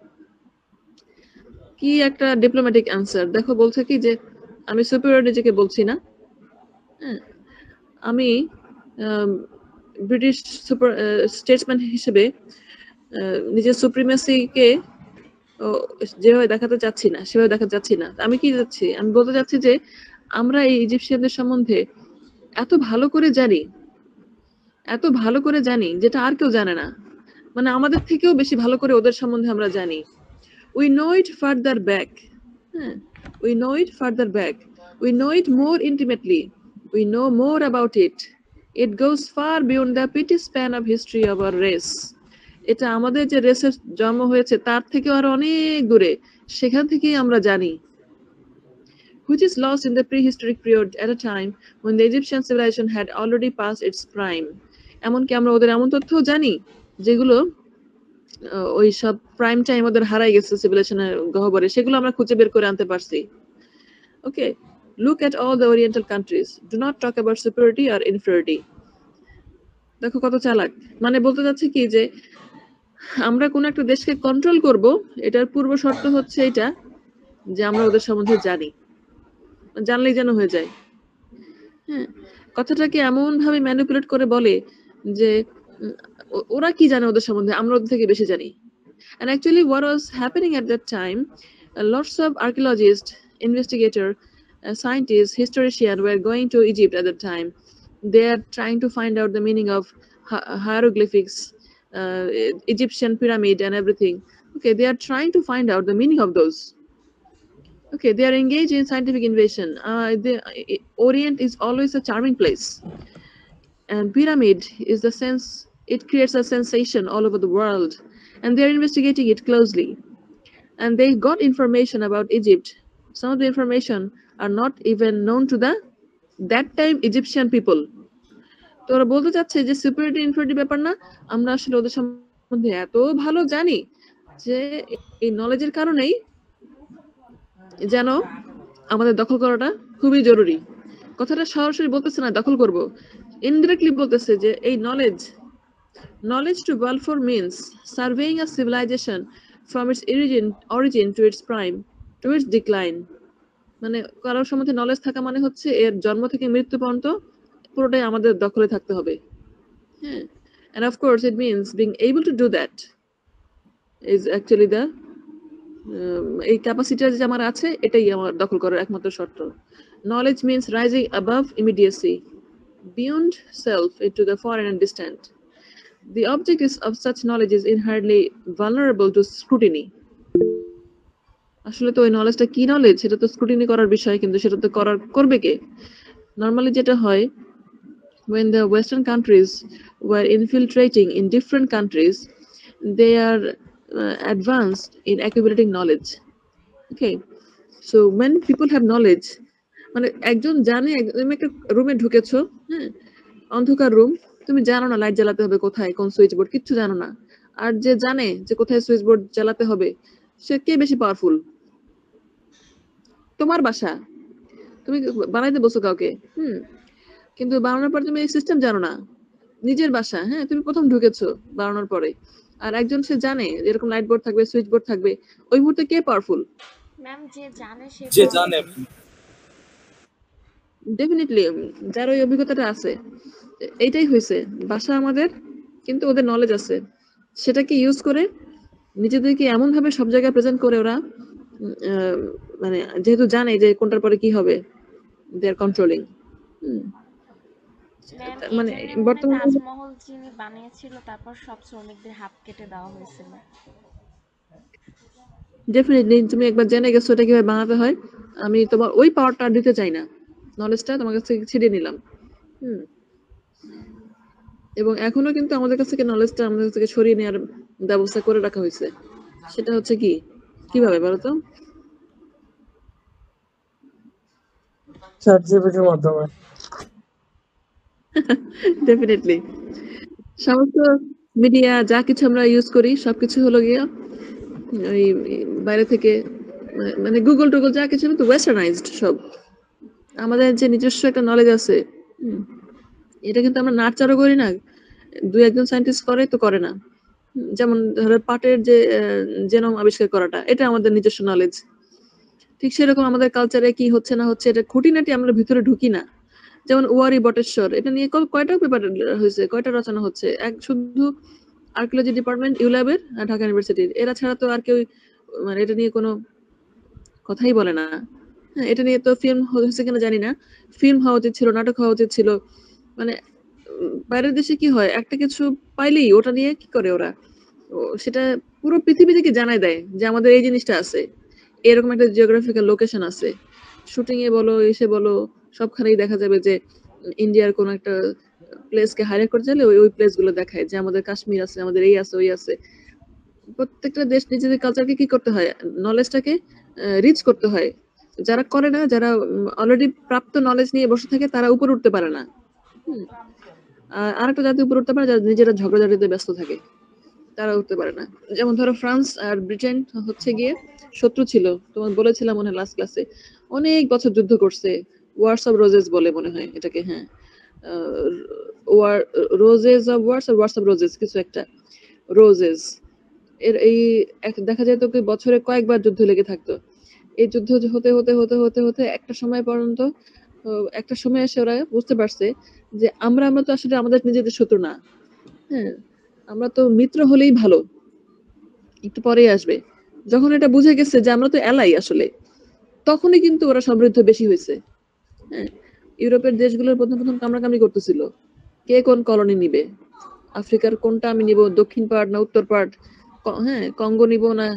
কি একটা diplomatic answer দেখো, বলছে কি যে আমি superior নিজেকে বলছি না, হ্যাঁ আমি ব্রিটিশ সুপার স্টেটসম্যান হিসেবে নিজের সুপ্রিমেসিকে যেভাবে দেখাতে চাচ্ছি না, সেভাবে দেখাতে চাচ্ছি না। আমি কি যাচ্ছি, আমি বলতে চাচ্ছি যে আমরা এই ইজিপশিয়ানদের সম্বন্ধে এত ভালো করে জানি, এত ভালো করে জানি যেটা আর কেউ জানে না, মানে আমাদের থেকেও বেশি ভালো করে ওদের সম্বন্ধে আমরা জানি। We know it further back. We know it further back. We know it more intimately. We know more about it. It goes far beyond the petty span of history of our race. এটা আমাদের যে রেসের জন্ম হয়েছে তার থেকে আরো অনেক দূরে, সেখান থেকেই আমরা জানি। Which is lost in the prehistoric period at a time when the Egyptian civilization had already passed its prime. এমনকি আমরা ওদের এমন তথ্যও জানি যেগুলো ওই সব প্রাইম টাইম ওদের হারাই গেছে সিভিলাইজেশনের গহ্বরে, সেগুলো আমরা খুঁজে বের করে আনতে পারছি। Okay, look at all the oriental countries, do not talk about superiority or inferiority. দেখো কত চালাক, মানে বলতে যাচ্ছে কি যে আমরা কোন একটা দেশকে কন্ট্রোল করব, এটার পূর্ব শর্ত হচ্ছে এটা যে আমরা ওদের সম্বন্ধে জানি, জানলেই যেন হয়ে যায়। হ্যাঁ, কথাটাকে এমন ভাবে ম্যানিপুলেট করে বলে যে ওরা কি জানে ওদের সম্বন্ধে, আমরা ওদের থেকে বেশি জানি। And actually what was happening at that time, lots of archaeologists, investigators, scientists, historians were going to Egypt at that time. They are trying to find out the meaning of hieroglyphics, Egyptian pyramid and everything. Okay, they are trying to find out the meaning of those. Okay, they are engaged in scientific invasion. The Orient is always a charming place, and pyramid is the sense, it creates a sensation all over the world, and they are investigating it closely, and they got information about Egypt. Some of the information are not even known to the that time Egyptian people. তো ওরা বলতে চাচ্ছে যে superiority inferiority ব্যাপার না, আমরা আসলে ওদের সম্বন্ধে এত ভালো জানি যে এই নলেজের কারণেই যেন আমাদের দখল করাটা খুবই জরুরি। কথাটা সরাসরি বলতেছে না দখল করব, ইনডিরেক্টলি বলতেছে যে এই knowledge to Balfour means surveying a civilization from its origin to its prime, to its decline. মানে কারোর সম্বন্ধে নলেজ থাকা মানে হচ্ছে এর জন্ম থেকে মৃত্যু পর্যন্ত পুরোটাই আমাদের দখলে থাকতে হবে। হ্যাঁ, and of course it means being able to do that is actually the এই ক্যাপাসিটি যে আমার আছে এটাই আমার দখল করার একমাত্র শর্ত। Knowledge means rising above immediacy, beyond self, into the foreign and distant. The object of such knowledge is inherently vulnerable to scrutiny. আসলে তো ওই নলেজটা কি নলেজ, সেটা তো স্ক্রুটিনি করার বিষয়, কিন্তু সেটা তো করবে কে? নর্মালি যেটা হয়, when the Western countries were infiltrating in different countries, they are advanced in accumulating knowledge. Okay, so when people have knowledge, মানে একজন জানে, তুমি একটা রুমে ঢুকেছো, হ্যাঁ, অন্ধকার রুম, তুমি জানো না লাইট জ্বালাতে হবে কোথায়, কোন সুইচ বোর্ড, কিচ্ছু জানো না। আর যে জানে যে কোথায় সুইচ বোর্ড জ্বালাতে হবে, সে কে বেশি পাওয়ারফুল? তোমার বাসা, তুমি বানাইতে বসো কাউকে, কিন্তু বানানোর পর তুমি এই সিস্টেম জানো না, নিজের বাসা, হ্যাঁ, তুমি প্রথম ঢুকেছো বানানোর পরে, আর একজন সে জানে এরকম লাইট বোর্ড থাকবে, সুইচ বোর্ড থাকবে, ওই মুহূর্তে কে পাওয়ারফুল? ম্যাম যে জানে ডেফিনেটলি যার ওই অভিজ্ঞতাটা আছে। এইটাই হয়েছে, বাসা আমাদের, কিন্তু ওদের নলেজ আছে, সেটাকে ইউজ করে নিজেদেরকে এমন ভাবে সব জায়গায় প্রেজেন্ট করে ওরা, মানে যেহেতু জানে যে কোনটার পরে কি হবে, দে আর কন্ট্রোলিং। মানে বর্তমানে তাজমহল যিনি বানিয়েছিল তারপর সব শ্রমিকদের হাত কেটে দেওয়া হয়েছিল। ডেফিনেটলি তুমি একবার জেনে গেছো এটা কিভাবে বানাতে হয়, আমি তোমার ওই পাওয়ারটা দিতে চাই না, নলেজটা তোমার কাছ থেকে ছিনিয়ে নিলাম। এবং এখনো কিন্তু আমাদের কাছ থেকে নলেজটা আমাদের কাছ থেকে সরিয়ে নেওয়ার ব্যবস্থা করে রাখা হয়েছে। সেটা হচ্ছে কি, কিভাবে বলো তো? চ্যাট জিপিটির মাধ্যমে। ডেফিনেটলি সমস্ত মিডিয়া যা কিছু আমরা ইউজ করি সবকিছু হলো গিয়া ওই বাইরে থেকে, মানে গুগল টুগল যা কিছু তো ওয়েস্টার্নাইজড সব। আমাদের যে নিজস্ব একটা নলেজ আছে, এটা কিন্তু আমরা নার্চারও করি না, দুই একজন সায়েন্টিস্ট করে তো করে না। যেমন ধরো পাটের যে জেনোম আবিষ্কার করাটা, এটা আমাদের নিজস্ব নলেজ। ঠিক সেরকম আমাদের কালচারে কি হচ্ছে না হচ্ছে এটা খুঁটিনাটি আমরা ভিতরে ঢুকি না। যেমন ওয়ারি বটেশ্বর, এটা নিয়ে কয়টা পেপার হয়েছে, কয়টা রচনা হচ্ছে, এক শুধু আর্কিওলজি ডিপার্টমেন্ট ইউল্যাবের ঢাকা ইউনিভার্সিটির, এরা ছাড়া তো আর কেউ মানে এটা নিয়ে কোনো কথাই বলে না। হ্যাঁ, এটা নিয়ে তো ফিল্ম হয়েছে কিনা জানি না, ফিল্ম হওয়া উচিত ছিল, নাটক হওয়া উচিত ছিল। মানে বাইরের দেশে কি হয়, একটা কিছু পাইলেই ওটা নিয়ে কি করে ওরা, সেটা পুরো পৃথিবী থেকে জানাই দেয় যে আমাদের এই জিনিসটা আছে, এরকম একটা জিওগ্রাফিক্যাল লোকেশন আছে। শুটিং এ বলো, এসে বলো, সবখানেই দেখা যাবে যে ইন্ডিয়ার কোন একটা প্লেসকে হাইলাইট করতে চাইলে ওই প্লেস গুলো দেখায় যে আমাদের কাশ্মীর আছে, আমাদের এই আছে, ওই আছে। প্রত্যেকটা দেশ নিজেদের কালচারকে কি করতে হয়, নলেজটাকে রিচ করতে হয়। যারা করে না, যারা অলরেডি প্রাপ্ত নলেজ নিয়ে বসে থাকে, তারা উপরে উঠতে পারে না। আর একটা জাতি উপরে উঠতে পারে যারা নিজেরা ঝগড়াঝাটিতে ব্যস্ত থাকে, তারা উঠতে পারে না। যেমন ধরো ফ্রান্স আর ব্রিটেন হচ্ছে গিয়ে শত্রু ছিল, তোমার বলেছিলাম মনে হয় লাস্ট ক্লাসে, অনেক বছর যুদ্ধ করছে, ওয়ার্স অফ রোজেস বলে মনে হয় এটাকে, হ্যাঁ, ওয়ার রোজেস অফ ওয়ার্স আর ওয়ার্স অফ রোজেস কিছু একটা, রোজেস। এর এই দেখা যায় তো কি বছরে কয়েকবার যুদ্ধ লেগে থাকতো। এই যুদ্ধ হতে হতে হতে হতে হতে একটা সময় পর্যন্ত, একটা সময় এসে ওরা বুঝতে পারছে যে আমরা তো আসলে আমাদের নিজেদের শত্রু না। হ্যাঁ, আমরা তো মিত্র হলেই ভালো। একটু পরেই আসবে, যখন এটা বুঝে গেছে যে আমরা তো এলাই আসলে, তখনই কিন্তু ওরা সমৃদ্ধ বেশি হয়েছে। হ্যাঁ, ইউরোপের দেশগুলোর প্রথম প্রথম কামড়াকামড়ি করতেছিল, কে কোন কলোনি নিবে, আফ্রিকার কোনটা আমি নিব, দক্ষিণ পার্ট না উত্তর পার্ট, হ্যাঁ, কঙ্গো নিব না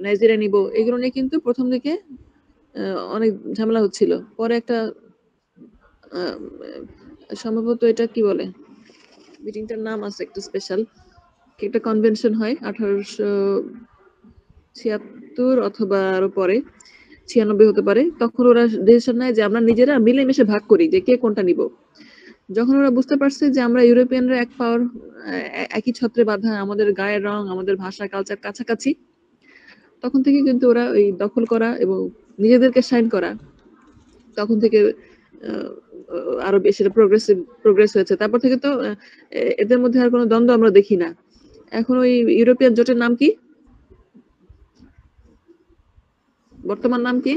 নাইজেরিয়া নিব, এগুলো নিয়ে কিন্তু প্রথম দিকে অনেক ঝামেলা হচ্ছিল। পরে একটা সম্ভবত এটা কি বলে, মিটিংটার নাম আছে একটু স্পেশাল, একটা কনভেনশন হয় 1876 অথবা আরো পরে, 96 হতে পারে। তখন ওরা ডিসিশন নেয় যে আমরা নিজেরা মিলেমিশে ভাগ করি যে কে কোনটা নিব। যখন ওরা বুঝতে পারছে যে আমরা ইউরোপিয়ানরা এক পাওয়ার, একই ছত্রে বাঁধা, আমাদের গায়ের রং, আমাদের ভাষা, কালচার কাছাকাছি, তখন থেকে কিন্তু ওরা ওই দখল করা এবং নিজেদেরকে শাইন করা, তখন থেকে আরো বেশি প্রোগ্রেস হয়েছে। তারপর থেকে তো এদের মধ্যে আর কোনো দ্বন্দ্ব আমরা দেখি না। এখন ওই ইউরোপিয়ান জোটের নাম কি, বর্তমান নাম কি?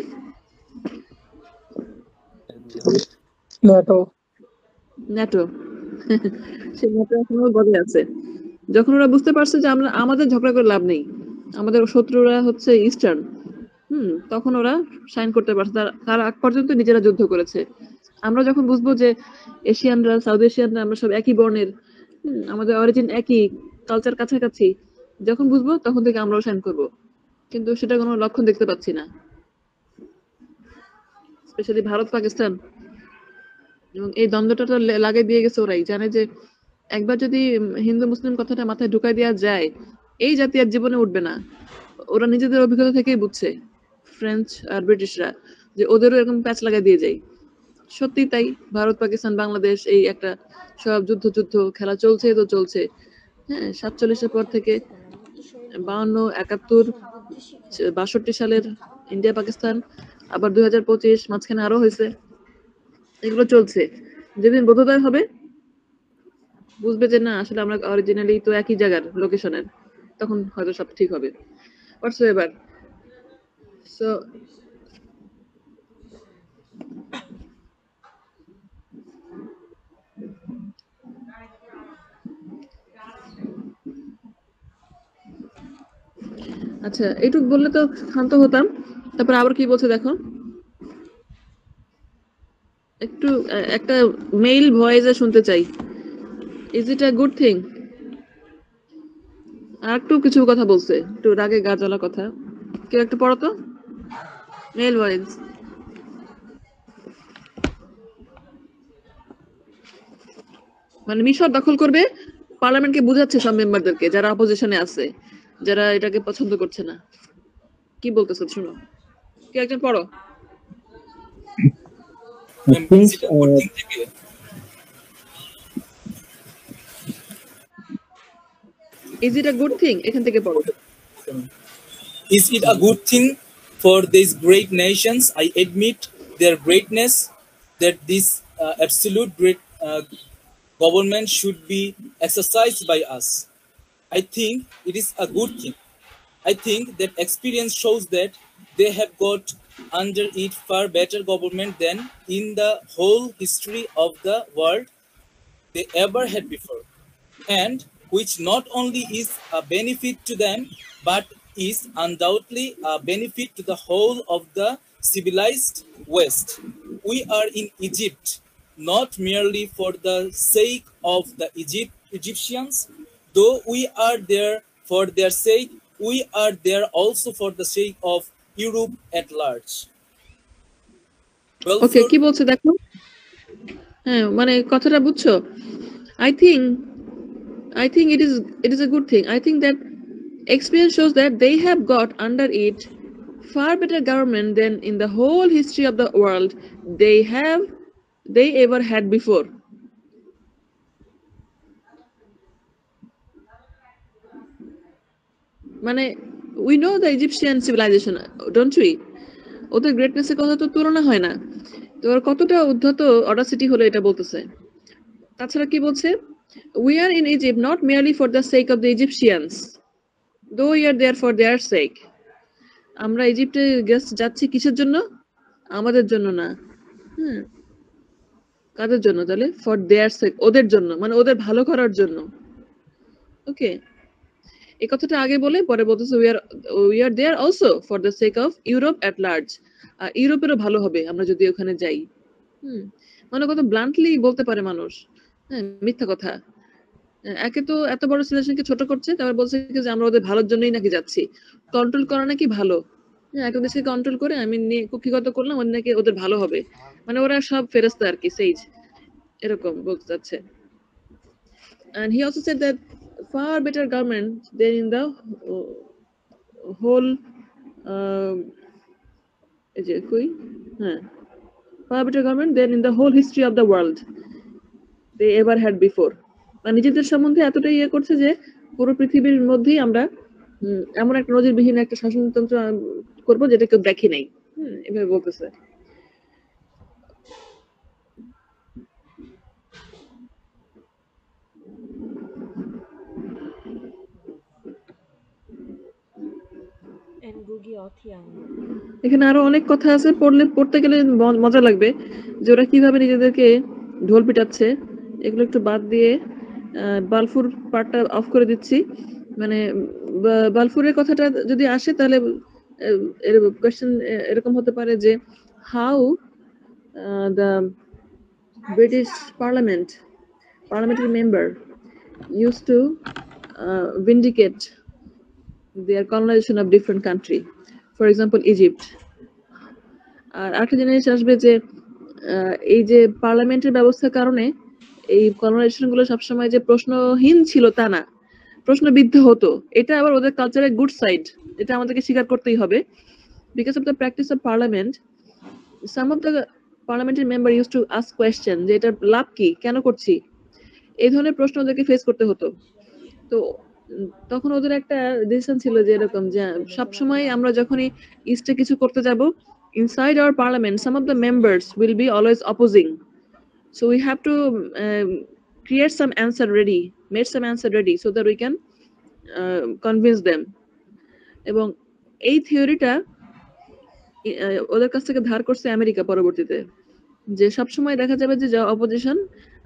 ন্যাটো। ন্যাটো। সেই ন্যাটো এখনো বজায় আছে। যখন ওরা বুঝতে পারছে যে আমরা আমাদের ঝগড়া করে লাভ নেই, আমাদের শত্রুরা হচ্ছে ইস্টার্ন, তখন ওরা সাইন করতে পারছে। তার আগ পর্যন্ত নিজেরা যুদ্ধ করেছে। আমরা যখন বুঝবো যে এশিয়ানরা, সাউথ এশিয়ানরা আমরা সব একই বর্ণের, আমাদের অরিজিন একই, কালচার কাছাকাছি, যখন বুঝবো তখন থেকে আমরাও সাইন করব। কিন্তু সেটা কোনো লক্ষণ দেখতে পাচ্ছি না, স্পেশালি ভারত পাকিস্তান। এবং এই দ্বন্দ্বটা তো লাগিয়ে দিয়ে গেছে ওরাই, জানে যে একবার যদি হিন্দু মুসলিম কথাটা মাথায় ঢুকাই দেওয়া যায়, এই জাতি আর জীবনে উঠবে না। ওরা নিজেদের অভিজ্ঞতা থেকেই বুঝছে, ফ্রেঞ্চ আর ব্রিটিশরা, যে ওদেরও এরকম প্যাচ লাগাই দিয়ে যায়। সত্যি তাই, ভারত পাকিস্তান বাংলাদেশ এই একটা সব যুদ্ধ যুদ্ধ খেলা চলছে তো চলছে। হ্যাঁ, 47-এর পর থেকে 52, 71, 62 সালের ইন্ডিয়া পাকিস্তান, আবার 2025 মাঝখানে আরো হয়েছে, এগুলো চলছে। যেদিন বোধোদয় হবে, বুঝবে যে না আসলে আমরা অরিজিনালি তো একই জায়গার লোকেশনের, তখন হয়তো সব ঠিক হবে। হোয়াটসএভার। সো আচ্ছা, এইটুক বললে তো শান্ত হতাম। তারপর আবার কি বলছে দেখো, একটু একটা মেইল ভয়েসে শুনতে চাই। Is it a good thing? আর একটু কিছু কথা বলছে, একটু রাগে গা জ্বলা কথা, কেউ একটু পড়ো তো, মেল ভয়েস। মানে মিশর দখল করবে, পার্লামেন্টকে বুঝাচ্ছে সব মেম্বারদেরকে যারা অপোজিশনে আছে, যারা এটাকে পছন্দ করছে না। কি বলতেছো শুনো, কি একজন পড়ো। I think Is it a good thing থেকে? Is it a good thing, এখান থেকে পড়ো। Is it a good thing for these great nations? I admit their greatness, that this absolute great government should be exercised by us. I think it is a good thing. I think that experience shows that they have got under it far better government than in the whole history of the world they ever had before, and which not only is a benefit to them but is undoubtedly a benefit to the whole of the civilized West. We are in Egypt not merely for the sake of the Egyptians, though we are there for their sake, we are there also for the sake of Europe at large. ওকে, কি বলছে দেখো। হ্যাঁ, মানে কথাটা বুঝছো। I think it is a good thing. I think that experience shows that they have got under it far better government than in the whole history of the world they ever had before. মানে we know the Egyptian civilization, don't we? ওদের গ্রেটনেসের কথা তো তুলনা হয় না। তো ওর কতটা উদ্ধত অডাসিটি হলো এটা বলতেছে। তাছাড়া কি বলছে, we are in Egypt not merely for the sake of the Egyptians, though we are there for their sake. আমরা ইজিপ্টে যাচ্ছি কিসের জন্য? আমাদের জন্য না। কাদের জন্য তাহলে? ফর দেয়ার সেক, ওদের জন্য, মানে ওদের ভালো করার জন্য। ওকে, এই কথাটা আগে বলে পরে বলতেছে we are there also for the sake of Europe at large. ইউরোপেরও ভালো হবে আমরা যদি ওখানে যাই। মানে কত ব্লান্টলি বলতে পারে মানুষ। হ্যাঁ, মিথ্যা কথা। একে তো এত বড় সিচুয়েশনকে ছোট করছে, তারপর বলছে যে আমরা ওদের ভালোর জন্যই নাকি যাচ্ছি। কন্ট্রোল করা নাকি ভালো। হ্যাঁ, একটা দেশকে কন্ট্রোল করে আমি কুক্ষিগত করলাম, ওদের নাকি ওদের ভালো হবে। মানে ওরা সব ফেরেশতা আর কি, সেইজ এরকম বলতে যাচ্ছে। And he also said that far better government than in the whole far better government than in the whole history of the world they ever had before. মানে নিজেদের সম্বন্ধে এতটাই ইয়ে করছে যে পুরো পৃথিবীর মধ্যেই আমরা এমন একটা নজিরবিহীন একটা শাসনতন্ত্র করবো যেটা কেউ দেখে নাই। এভাবে বলতেছে। এখানে আরো অনেক কথা আছে, পড়তে গেলে মজা লাগবে যে ওরা কিভাবে নিজেদেরকে ঢোল পিটাচ্ছে। এগুলো একটু বাদ দিয়ে বালফুর পার্টটা অফ করে দিচ্ছি। মানে বালফুরের কথাটা যদি আসে তাহলে কোয়েশ্চেন এরকম হতে পারে যে how the British parliamentary member used to vindicate their colonization of different country, for example Egypt. আর আরেকটা জিনিস আসবে যে এই যে পার্লামেন্টের ব্যবস্থার কারণে এই কলোনাইজেশন গুলো সবসময় যে প্রশ্নহীন ছিল তা না, প্রশ্নবিদ্ধ হতো। এটা আবার ওদের কালচারের গুড সাইড, এটা আমাদেরকে স্বীকার করতেই হবে। Because of the practice of parliament, some of the parliamentary member use to ask question যে এটার লাভ কি, কেন করছি, এই ধরনের প্রশ্ন ওদেরকে ফেস করতে হতো। তো তখন ওদের একটা ডিসিশন ছিল যে এরকম যে সবসময় আমরা যখনই ইস্টে কিছু করতে যাব, inside our parliament some of the members will be always opposing, so we have to create some answer ready, make some answer ready so that we can convince them. এবং এই থিওরিটা ওদের কাছ থেকে ধার করছে আমেরিকা পরবর্তীতে, যে সবসময় দেখা যাবে যে অপোজিশন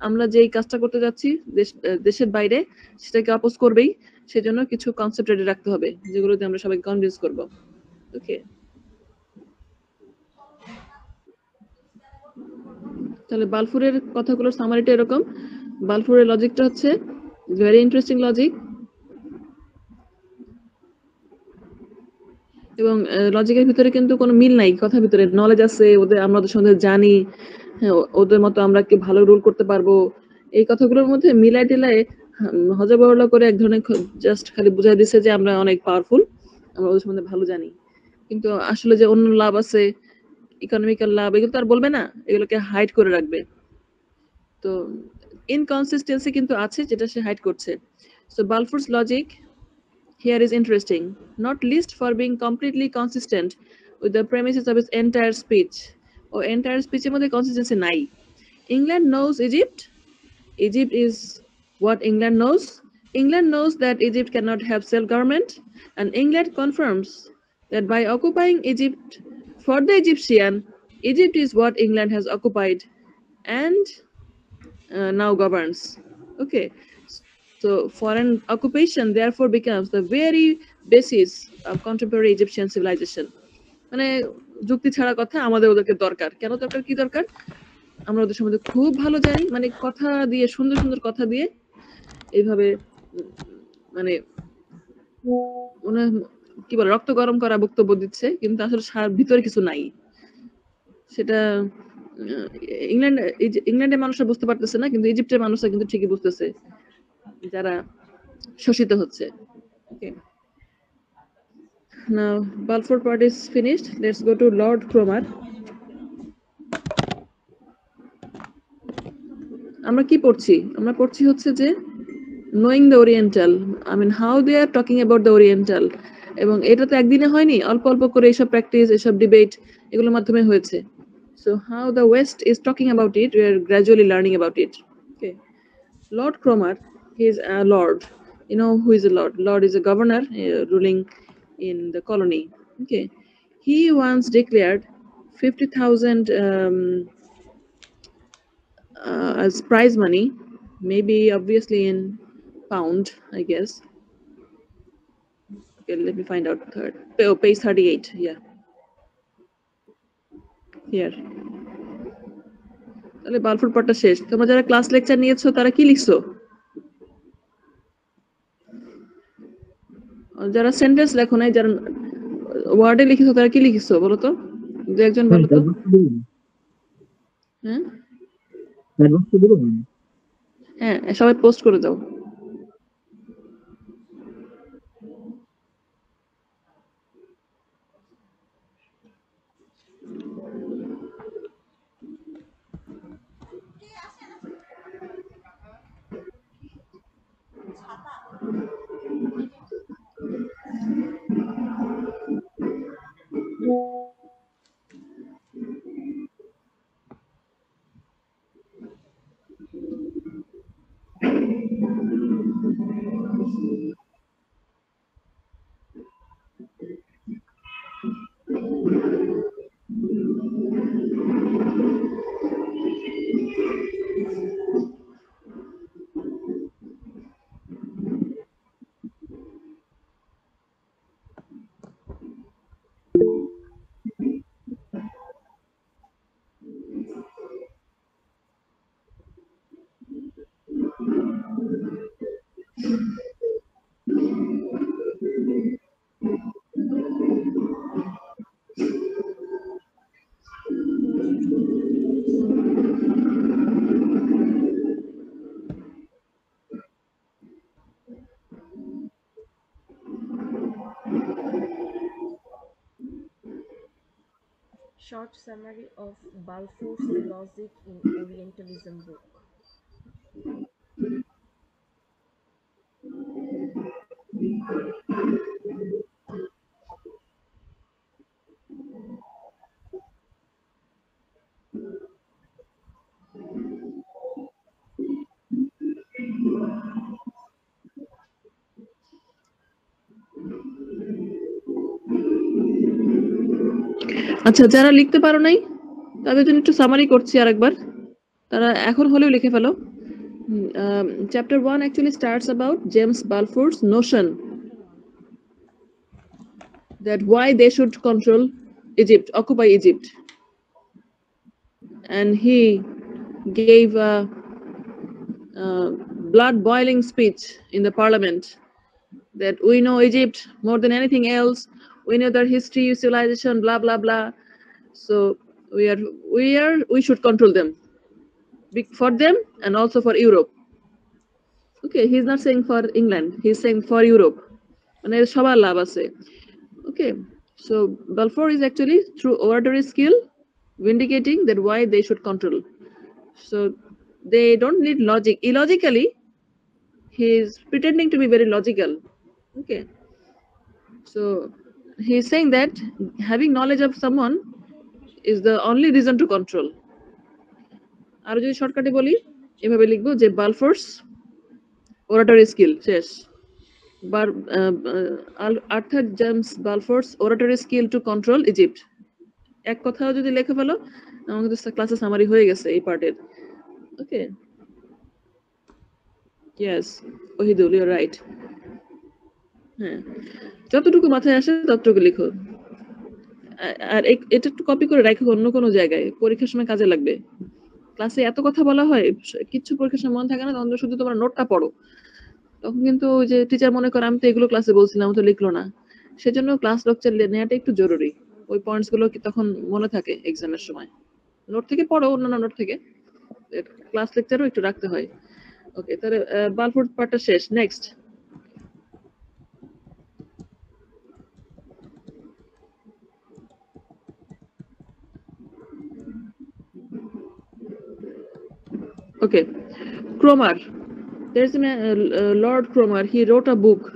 আমরা যেই কাজটা করতে যাচ্ছি দেশের বাইরে সেটাকে অপোজ করবেই, সেজন্য কিছু কনসেপ্ট রেডি রাখতে হবে যেগুলোতে আমরা সবাইকে কনভিন্স করব। ওকে, তাহলে বালফুরের কথাগুলোর সামারিটা এরকম। বালফুরের লজিকটা হচ্ছে ভেরি ইন্টারেস্টিং লজিক, এবং লজিকের ভিতরে কিন্তু কোনো মিল নাই, কথার ভিতরে নলেজ আছে, ওদের আমরা ওদের সঙ্গে জানি, হ্যাঁ ওদের মতো আমরা কি ভালো রুল করতে পারবো, এই কথাগুলোর মধ্যে মিলাই টিলাই হজবরল করে এক ধরনের জাস্ট খালি বুঝাই দিচ্ছে যে আমরা অনেক পাওয়ারফুল, আমরা ওদের সম্বন্ধে ভালো জানি, কিন্তু আসলে যে অন্য লাভ আছে, ইকোনমিক্যাল লাভ, এগুলো তো আর বলবে না, এগুলোকে হাইড করে রাখবে। তো ইনকনসিস্টেন্সি কিন্তু আছে, যেটা সে হাইড করছে। So Balfour's logic here is interesting, not least for being completely consistent with the premises of his entire speech. Or entire speech এর মধ্যে consistency নাই। England knows Egypt. Egypt is what England knows. England knows that Egypt cannot have self-government, and England confirms that by occupying Egypt for the Egyptian, Egypt is what England has occupied and now governs. Okay, so foreign occupation therefore becomes the very basis of contemporary Egyptian civilization. মানে যুক্তি ছাড়া কথা, আমাদের ওদেরকে দরকার। কেন দরকার, কি দরকার? আমরা ওদের সম্বন্ধে খুব ভালো জানি, মানে কথা দিয়ে, সুন্দর সুন্দর কথা দিয়ে এইভাবে মানে কি বলে রক্ত গরম করা বক্তব্য দিচ্ছে, কিন্তু আসলে ভিতরে কিছু নাই। সেটা ইংল্যান্ডের মানুষরা বুঝতে পারতেছে না, কিন্তু ইজিপ্টের মানুষরা কিন্তু ঠিকই বুঝতেছে, যারা শোষিত হচ্ছে। Okay. Now, Balfour part is finished. Let's go to Lord Cromer. আমরা কি পড়ছি? আমরা পড়ছি হচ্ছে যে knowing the Oriental. I mean, how they are talking about the Oriental. এবং এটা তো একদিনে হয়নি, অল্প অল্প করে এইসব প্র্যাকটিস, এইসব ডিবেট, এগুলোর মাধ্যমে হয়েছে। So how the West is talking about it, we are gradually learning about it. Okay. Lord Cromer, he is a lord. You know who is a lord? Lord is a governor ruling in the colony. Okay. He once declared 50,000 as prize money, maybe obviously in pound, I guess. Okay, let me find out. Page 38. Yeah. Here. তাহলে Balfour পার্টটা শেষ। তোমরা যারা class lecture নিয়েছো তারা কি লিখছো? যারা সেন্টেন্স লেখো নাই, যারা ওয়ার্ডে লিখেছো তারা কি লিখেছো বলো তো? দু একজন বলো তো। হ্যাঁ হ্যাঁ, সবাই পোস্ট করে দাও। Short summary of Balfour's Logic in Orientalism book. আচ্ছা, যারা লিখতে পারো নাই তাদের জন্য একটু সামারি করছি আরেকবার, তারা এখন হলেও লিখে ফেলো। Chapter 1 actually starts about James Balfour's notion that why they should control Egypt, occupy Egypt. And he gave a blood-boiling speech in the parliament that we know Egypt more than anything else. We know their history, civilization, blah, blah, blah. So we should control them for them and also for Europe. Okay, he's not saying for England, he's saying for Europe. মানে সবার লাভ আছে. Okay, so Balfour is actually through oratory skill vindicating that why they should control. So they don't need logic. Illogically, he is pretending to be very logical. Okay, so he is saying that having knowledge of someone is the only reason to control. আর যদি শর্টকাটে বলি এভাবে লিখবো যে Balfour's oratory skill শেষ Arthur James Balfour's oratory skill to control Egypt এক কথাও যদি লিখে ফেলো আমাদের ক্লাসে সামারি হয়ে গেছে এই পার্টের okay yes Ohidul you are right হ্যাঁ যতটুকু মাথায় আসে ততটুকু লিখো আর এটা একটু কপি করে রাখো অন্য কোনো জায়গায় পরীক্ষার সময় কাজে লাগবে ক্লাসে এত কথা বলা হয় কিছু পরীক্ষার সময় মনে থাকে না তখন শুধু তোমরা নোটটা পড়ো তখন কিন্তু ওই যে টিচার মনে করে আমি তো এগুলো ক্লাসে বলছিলাম তো লিখলো না সেজন্য ক্লাস লেকচার নেওয়াটা একটু জরুরি ওই পয়েন্টস গুলো কি তখন মনে থাকে এক্সামের সময় নোট থেকে পড়ো অন্যান্য নোট থেকে ক্লাস লেকচারও একটু রাখতে হয় ওকে তাহলে বালফোর পার্টটা শেষ next okay Cromer there's a Lord Cromer he wrote a book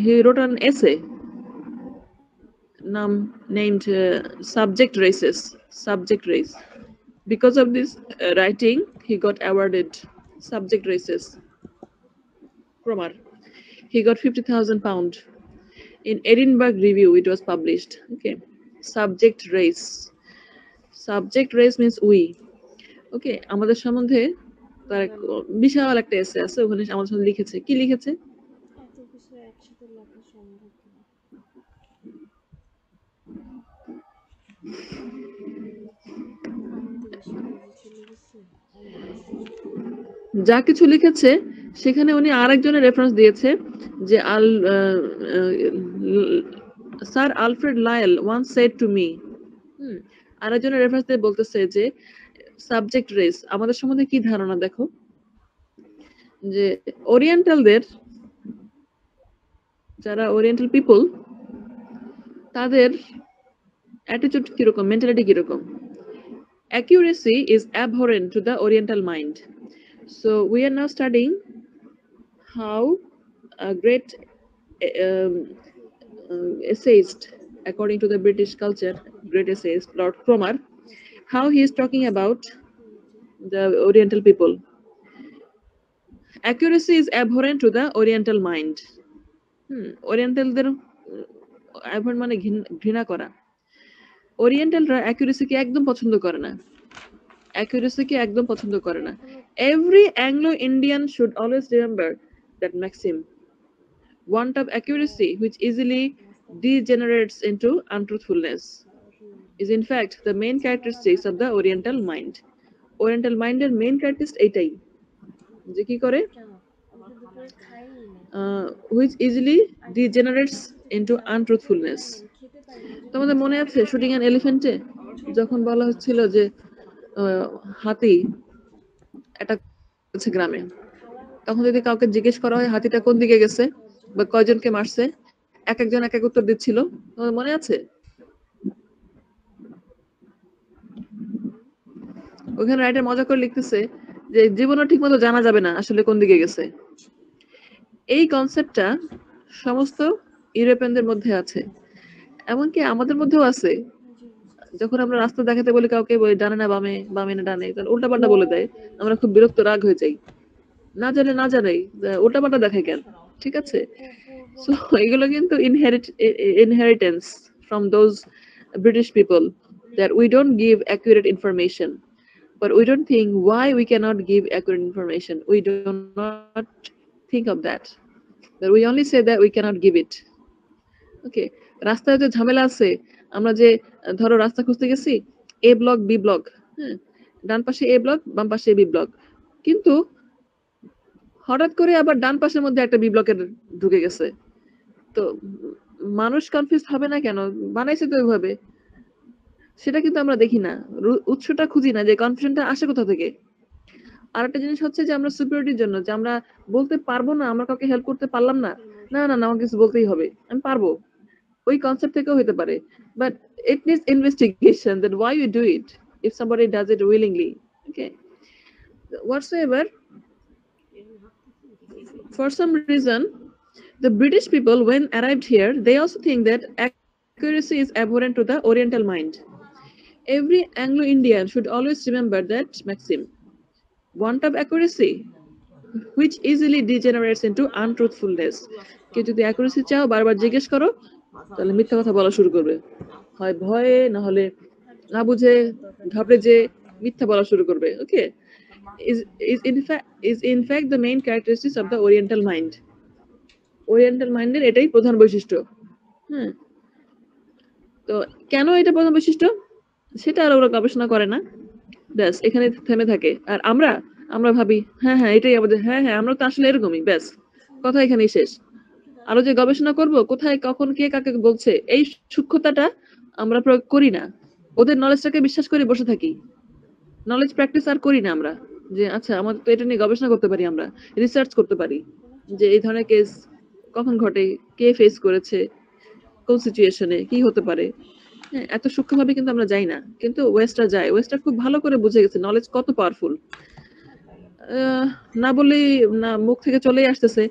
he wrote an essay named subject race because of this writing he got awarded subject races Cromer he got £50,000 in Edinburgh Review it was published okay subject race means we ওকে আমাদের সম্বন্ধে তার বিশাল একটা এসে আছে ওখানে আমাদের সাথে লিখেছে কি লিখেছে যা কিছু লিখেছে সেখানে উনি আরেকজনের রেফারেন্স দিয়েছে যে sir Alfred Lyell once said to me আরেকজনের রেফারেন্স দিয়ে বলতেছে যে সাবজেক্ট রেস আমাদের সম্বন্ধে কি ধারণা দেখো যে ওরিয়েন্টালদের যারা ওরিয়েন্টাল পিপল তাদের অ্যাটিটিউড কিরকম মেন্টালিটি কিরকম accuracy is abhorrent to the oriental mind so we are now studying how a great essayist according to the British culture great essayist Lord Cromer how he is talking about the oriental people accuracy is abhorrent to the oriental mind oriental der abhorrent মানে ঘৃণা করা ওরিয়েন্টালরা accuracy কে একদম পছন্দ করে না every Anglo-Indian should always remember that maxim want of accuracy which easily degenerates into untruthfulness is in fact the main characteristics of the oriental mind এর main characteristic এটাই যে কি করে which easily degenerates into untruthfulness তোমাদের মনে আছে shooting an এলিফ্যান্টে যখন বলা হচ্ছিল যে হাতি অ্যাটাক করেছে গ্রামে তখন যদি কাউকে জিজ্ঞেস করা হয় হাতিটা কোন দিকে গেছে বা কয়জনকে মারছে এক একজন এক এক উত্তর দিচ্ছিল তোমাদের মনে আছে ওখানে রাইটার মজা করে লিখতেছে যে জীবনও ঠিক মতো জানা যাবে না আসলে কোন দিকে গেছে এই কনসেপ্টটা সমস্ত ইউরোপিয়ানদের মধ্যে আছে এমনকি আমাদের মধ্যেও আছে যখন আমরা রাস্তা দেখাতে বলি কাউকে বলি ডানে না বামে না ডানে তাহলে উল্টাপাল্টা বলে দেয় আমরা খুব বিরক্ত রাগ হয়ে যাই না জানে উল্টাপাল্টা দেখায় কেন ঠিক আছে সো এগুলো কিন্তু inheritance from those British people that we don't give accurate information but we don't think why we cannot give accurate information we do not think of that we only say that we cannot give it okay রাস্তায় যে ঝামেলা আছে আমরা যে ধরো রাস্তা খুঁজতে গেছি এ ব্লক বি ব্লক হ্যাঁ ডান পাশে এ ব্লক বাম পাশে বি ব্লক কিন্তু হঠাৎ করে আবার ডান পাশের মধ্যে একটা বি ব্লকের ঢুকে গেছে তো মানুষ কনফিউজ হবে না কেন বানাইছে তো ওইভাবে সেটা কিন্তু আমরা দেখি না উৎসটা খুঁজি না যে কনফিউশনটা আসে কোথা থেকে আর একটা জিনিস হচ্ছে যে আমরা সুপিরিয়রিটির জন্য যে আমরা বলতে পারবো না, আমরা কাউকে হেল্প করতে পারলাম না, না না না, আমাকে কিছু বলতেই হবে, আমি পারবো, ওই কনসেপ্ট থেকেও হতে পারে। But it needs investigation that why you do it if somebody does it willingly. Okay, whatsoever, for some reason the British people when arrived here, they also think that accuracy is abhorrent to the Oriental mind. Every Anglo-Indian should always remember that maxim: want of accuracy which easily degenerates into untruthfulness. কেউ যদি accuracy চাও, বারবার জিজ্ঞেস করো, তাহলে মিথ্যা কথা বলা শুরু করবে, হয় ভয়ে, না হলে না বুঝে ঘাবড়ে যে মিথ্যা বলা শুরু করবে। ওকে, is in fact the main characteristics of the Oriental mind. Oriental মাইন্ডের এটাই প্রধান বৈশিষ্ট্য। হ্যাঁ, তো কেন এটা প্রধান বৈশিষ্ট্য সেটা আর ওরা গবেষণা করে না, ব্যাস এখানে থেমে থাকে। আর আমরা ভাবি হ্যাঁ হ্যাঁ এটাই আমাদের, হ্যাঁ হ্যাঁ আমরা তো আসলে এরকমই, ব্যাস কথা এখানেই শেষ। আরো যে গবেষণা করব কোথায় কখন কে কাকে বলছে, এই সূক্ষ্মতাটা আমরা প্রয়োগ করি না, ওদের নলেজটাকে বিশ্বাস করে বসে থাকি, নলেজ প্র্যাকটিস আর করি না আমরা, যে আচ্ছা আমাদের তো এটা নিয়ে গবেষণা করতে পারি, আমরা রিসার্চ করতে পারি যে এই ধরনের কেস কখন ঘটে, কে ফেস করেছে, কোন সিচুয়েশনে কি হতে পারে। হ্যাঁ, এত সূক্ষ্মভাবে কিন্তু আমরা যাই না, কিন্তু ওয়েস্টরা যায়, ওয়েস্টরা খুব ভালো করে বুঝে গেছে নলেজ কত পাওয়ারফুল। না বললেই না, মুখ থেকে চলেই আসতেছে,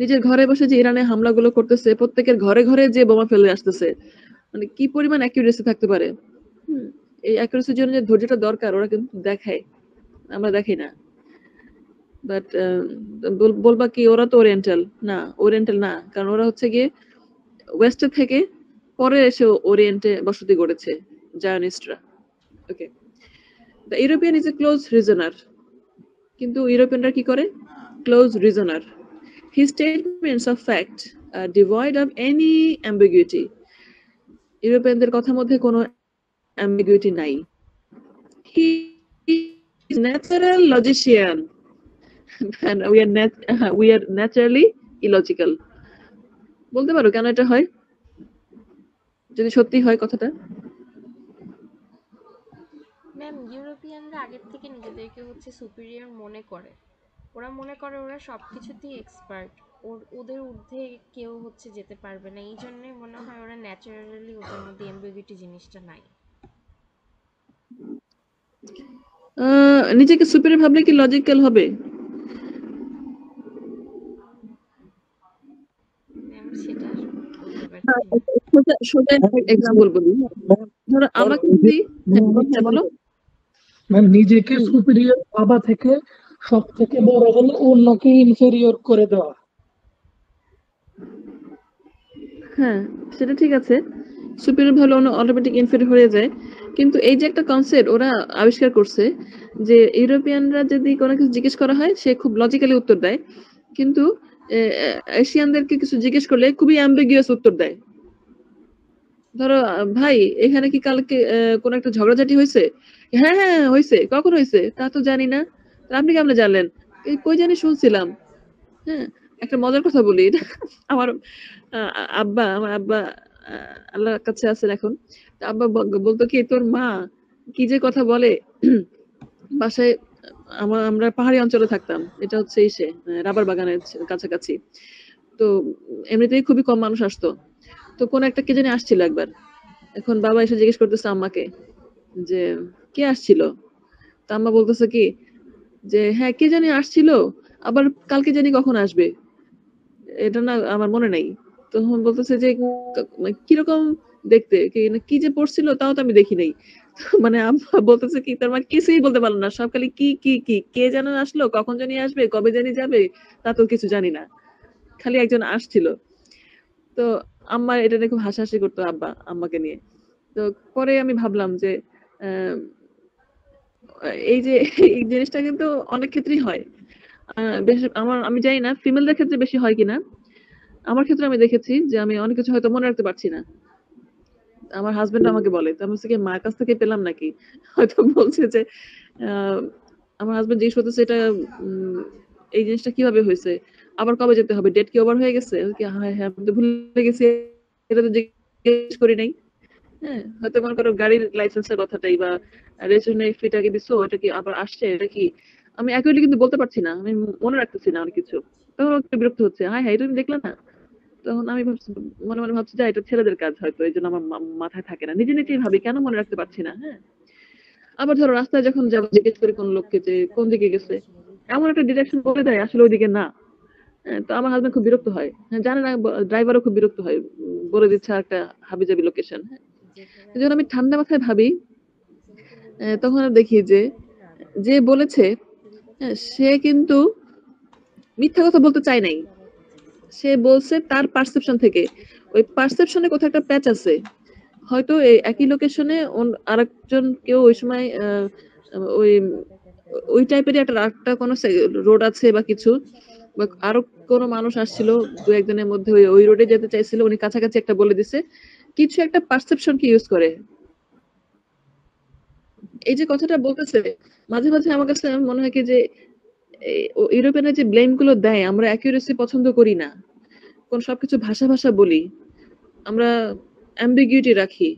নিজের ঘরে বসে যে ইরানে হামলাগুলো করতেছে, প্রত্যেকের ঘরে ঘরে যে বোমা ফেলে আসতেছে, মানে কি পরিমাণ অ্যাকিউরেসি থাকতে পারে। এই অ্যাকিউরেসির জন্য যে ধৈর্যটা দরকার ওরা কিন্তু দেখায়, আমরা দেখি না। বাট বলবা কি ওরা তো ওরিয়েন্টাল না, ওরিয়েন্টাল না, কারণ ওরা হচ্ছে গিয়ে ওয়েস্টে থেকে পরে এসে ওরিয়েন্টে বসতি গড়েছে জায়নিস্টরা। Okay, the European is a close reasoner, কিন্তু ইউরোপিয়ানরা কি করে, close reasoner. His statements of fact are devoid of any ambiguity. ইউরোপিয়ানদের কথার মধ্যে কোনো ambiguity নাই। He is natural logician and we are naturally illogical. বলতে পারো কেন এটা হয়, যদি সত্যি হয় কথাটা? ম্যাম, ইউরোপিয়ানরা আগের থেকে নিজেদেরকে হচ্ছে সুপিরিয়র মনে করে, ওরা মনে করে ওরা সবকিছুতেই এক্সপার্ট, ওদের ঊর্ধ্বে কেউ হচ্ছে যেতে পারবে না, এই জন্যই মনে হয় ওরা ন্যাচারালি, ওদের মধ্যে অ্যাম্বিগুইটি জিনিসটা নাই। নিজেকে সুপিরিয়র ভাবলে কি লজিক্যাল হবে? ম্যাম, সেটা বলতে পারছি। সোজা এক্সাম্পল বলি, ধরো আমাকে যদি, হ্যাঁ বলো। ম্যাম, নিজেকে সুপিরিয়র ভাবা থেকে সব থেকে বড় হলো অন্যকে ইনফেরিয়র করে দেওয়া। হ্যাঁ, সেটা ঠিক আছে, সুপিরিয়র ভালো অটোমেটিক ইনফেরিয়র হয়ে যায়, কিন্তু এই যে একটা কনসেপ্ট ওরা আবিষ্কার করছে যে ইউরোপিয়ানরা যদি কোনো কিছু জিজ্ঞেস করা হয় সে খুব লজিক্যালি উত্তর দেয়, কিন্তু এশিয়ানদেরকে কিছু জিজ্ঞেস করলে খুবই অ্যাম্বিগুয়াস উত্তর দেয়। ধরো ভাই এখানে কি কালকে কোন একটা ঝগড়াঝাটি হয়েছে? হ্যাঁ হ্যাঁ হয়েছে। কখন হয়েছে? তা তো জানি না। আপনি কেমনে জানলেন? কই জানি শুনছিলাম। হ্যাঁ, একটা মজার কথা বলি। আমার আমার আব্বা আল্লাহর কাছে আছেন এখন। আব্বা বলতো কি, তোর মা কি যে কথা বলে। বাসায় আমরা পাহাড়ি অঞ্চলে থাকতাম, এটা হচ্ছে ইসে রাবার বাগানের কাছাকাছি। তো এমনিতেই খুবই কম মানুষ আসতো। তো কোন একটা কে জানি আসছিল একবার। এখন বাবা এসে জিজ্ঞেস করতেছে আম্মাকে যে কে আসছিল। তা আম্মা বলতেছে কি যে হ্যাঁ কে জানি আসছিল, আবার কালকে জানি কখন আসবে, এটা না আমার মনে নাই। তখন বলতেছে যে কিরকম দেখতে, কি যে পড়ছিল তাও তো আমি দেখি নাই। মানে আম্মা বলতেছে কি তার মা কিছুই বলতে পারলো না, সব খালি কি কি কি কে যেন আসলো, কখন জানি আসবে, কবে জানি যাবে, তা তো কিছু জানি না, খালি একজন আসছিল। তো আম্মা এটা নিয়ে খুব হাসাহাসি করতো আম্মাকে নিয়ে। তো পরে আমি ভাবলাম যে এই যে এই জিনিসটা কিন্তু অনেক ক্ষেত্রেই হয়। আমি জানি না ফিমেলদের ক্ষেত্রে বেশি হয় কিনা, আমার ক্ষেত্রে আমি দেখেছি যে আমি অনেক কিছু হয়তো মনে রাখতে পারছি না, আমার হাজবেন্ড আমাকে বলে, তো আমি কি মার কাছ থেকে পেলাম নাকি, হয়তো বলছে যে আমার হাজবেন্ড জিজ্ঞেস করতেছে এটা এই জিনিসটা কিভাবে হয়েছে, আবার কবে যেতে হবে, ডেট কি ওভার হয়ে গেছে, হ্যাঁ হ্যাঁ আমি তো ভুলে গেছি, এটা তো জিজ্ঞেস করি নাই। হ্যাঁ, হয়তো মনে করো গাড়ির লাইসেন্সের কথাটাই বা রেজিস্ট্রেশনের ফিটাকে দিছো, ওটা কি আবার আসছে, এটা কি আমি অ্যাকুরেটলি কিন্তু বলতে পারছি না, আমি মনে রাখতেছি না অনেক কিছু। তখন একটু বিরক্ত হচ্ছে, হ্যাঁ হ্যাঁ এটা তুমি দেখলে না। তখন আমি মনে মনে ভাবছি যে এটা ছেলেদের কাজ, হয়তো এই জন্য আমার মাথায় থাকে না, নিজে নিজেই ভাবি কেন মনে রাখতে পারছি না। হ্যাঁ, আবার ধরো রাস্তায় যখন যাবো জিজ্ঞেস করি কোন লোককে যে কোন দিকে গেছে, এমন একটা ডিরেকশন বলে দেয় আসলে ওইদিকে না। হ্যাঁ, তো আমার হাজবেন্ড খুব বিরক্ত হয়, হ্যাঁ জানে না, ড্রাইভারও খুব বিরক্ত হয়, বলে দিচ্ছে একটা হাবিজাবি লোকেশন। হ্যাঁ, যখন আমি ঠান্ডা মাথায় ভাবি, তখন আর দেখি যে যে বলেছে, হ্যাঁ, সে কিন্তু মিথ্যা কথা বলতে চায় নাই, সে বলছে তার পারসেপশন থেকে। ওই পারসেপশনে কোথাও একটা প্যাচ আছে, হয়তো এই একই লোকেশনে আরেকজন কেউ ওই সময় ওই ওই টাইপেরই একটা কোনো রোড আছে বা কিছু, বা আরো কোনো মানুষ আসছিল দু একজনের মধ্যে ওই রোডে যেতে চাইছিল, উনি কাছাকাছি একটা বলে দিছে, কিছু একটা পারসেপশন কি ইউজ করে। এই যে কথাটা বলতেছে, মাঝে মাঝে আমার কাছে মনে হয় কি যে ইউরোপিয়ানরা যে ব্লেম গুলো দেয়, আমরা অ্যাকিউরেসি পছন্দ করি না, কোন সবকিছু ভাষা ভাষা বলি, আমরা অ্যাম্বিগুইটি রাখি।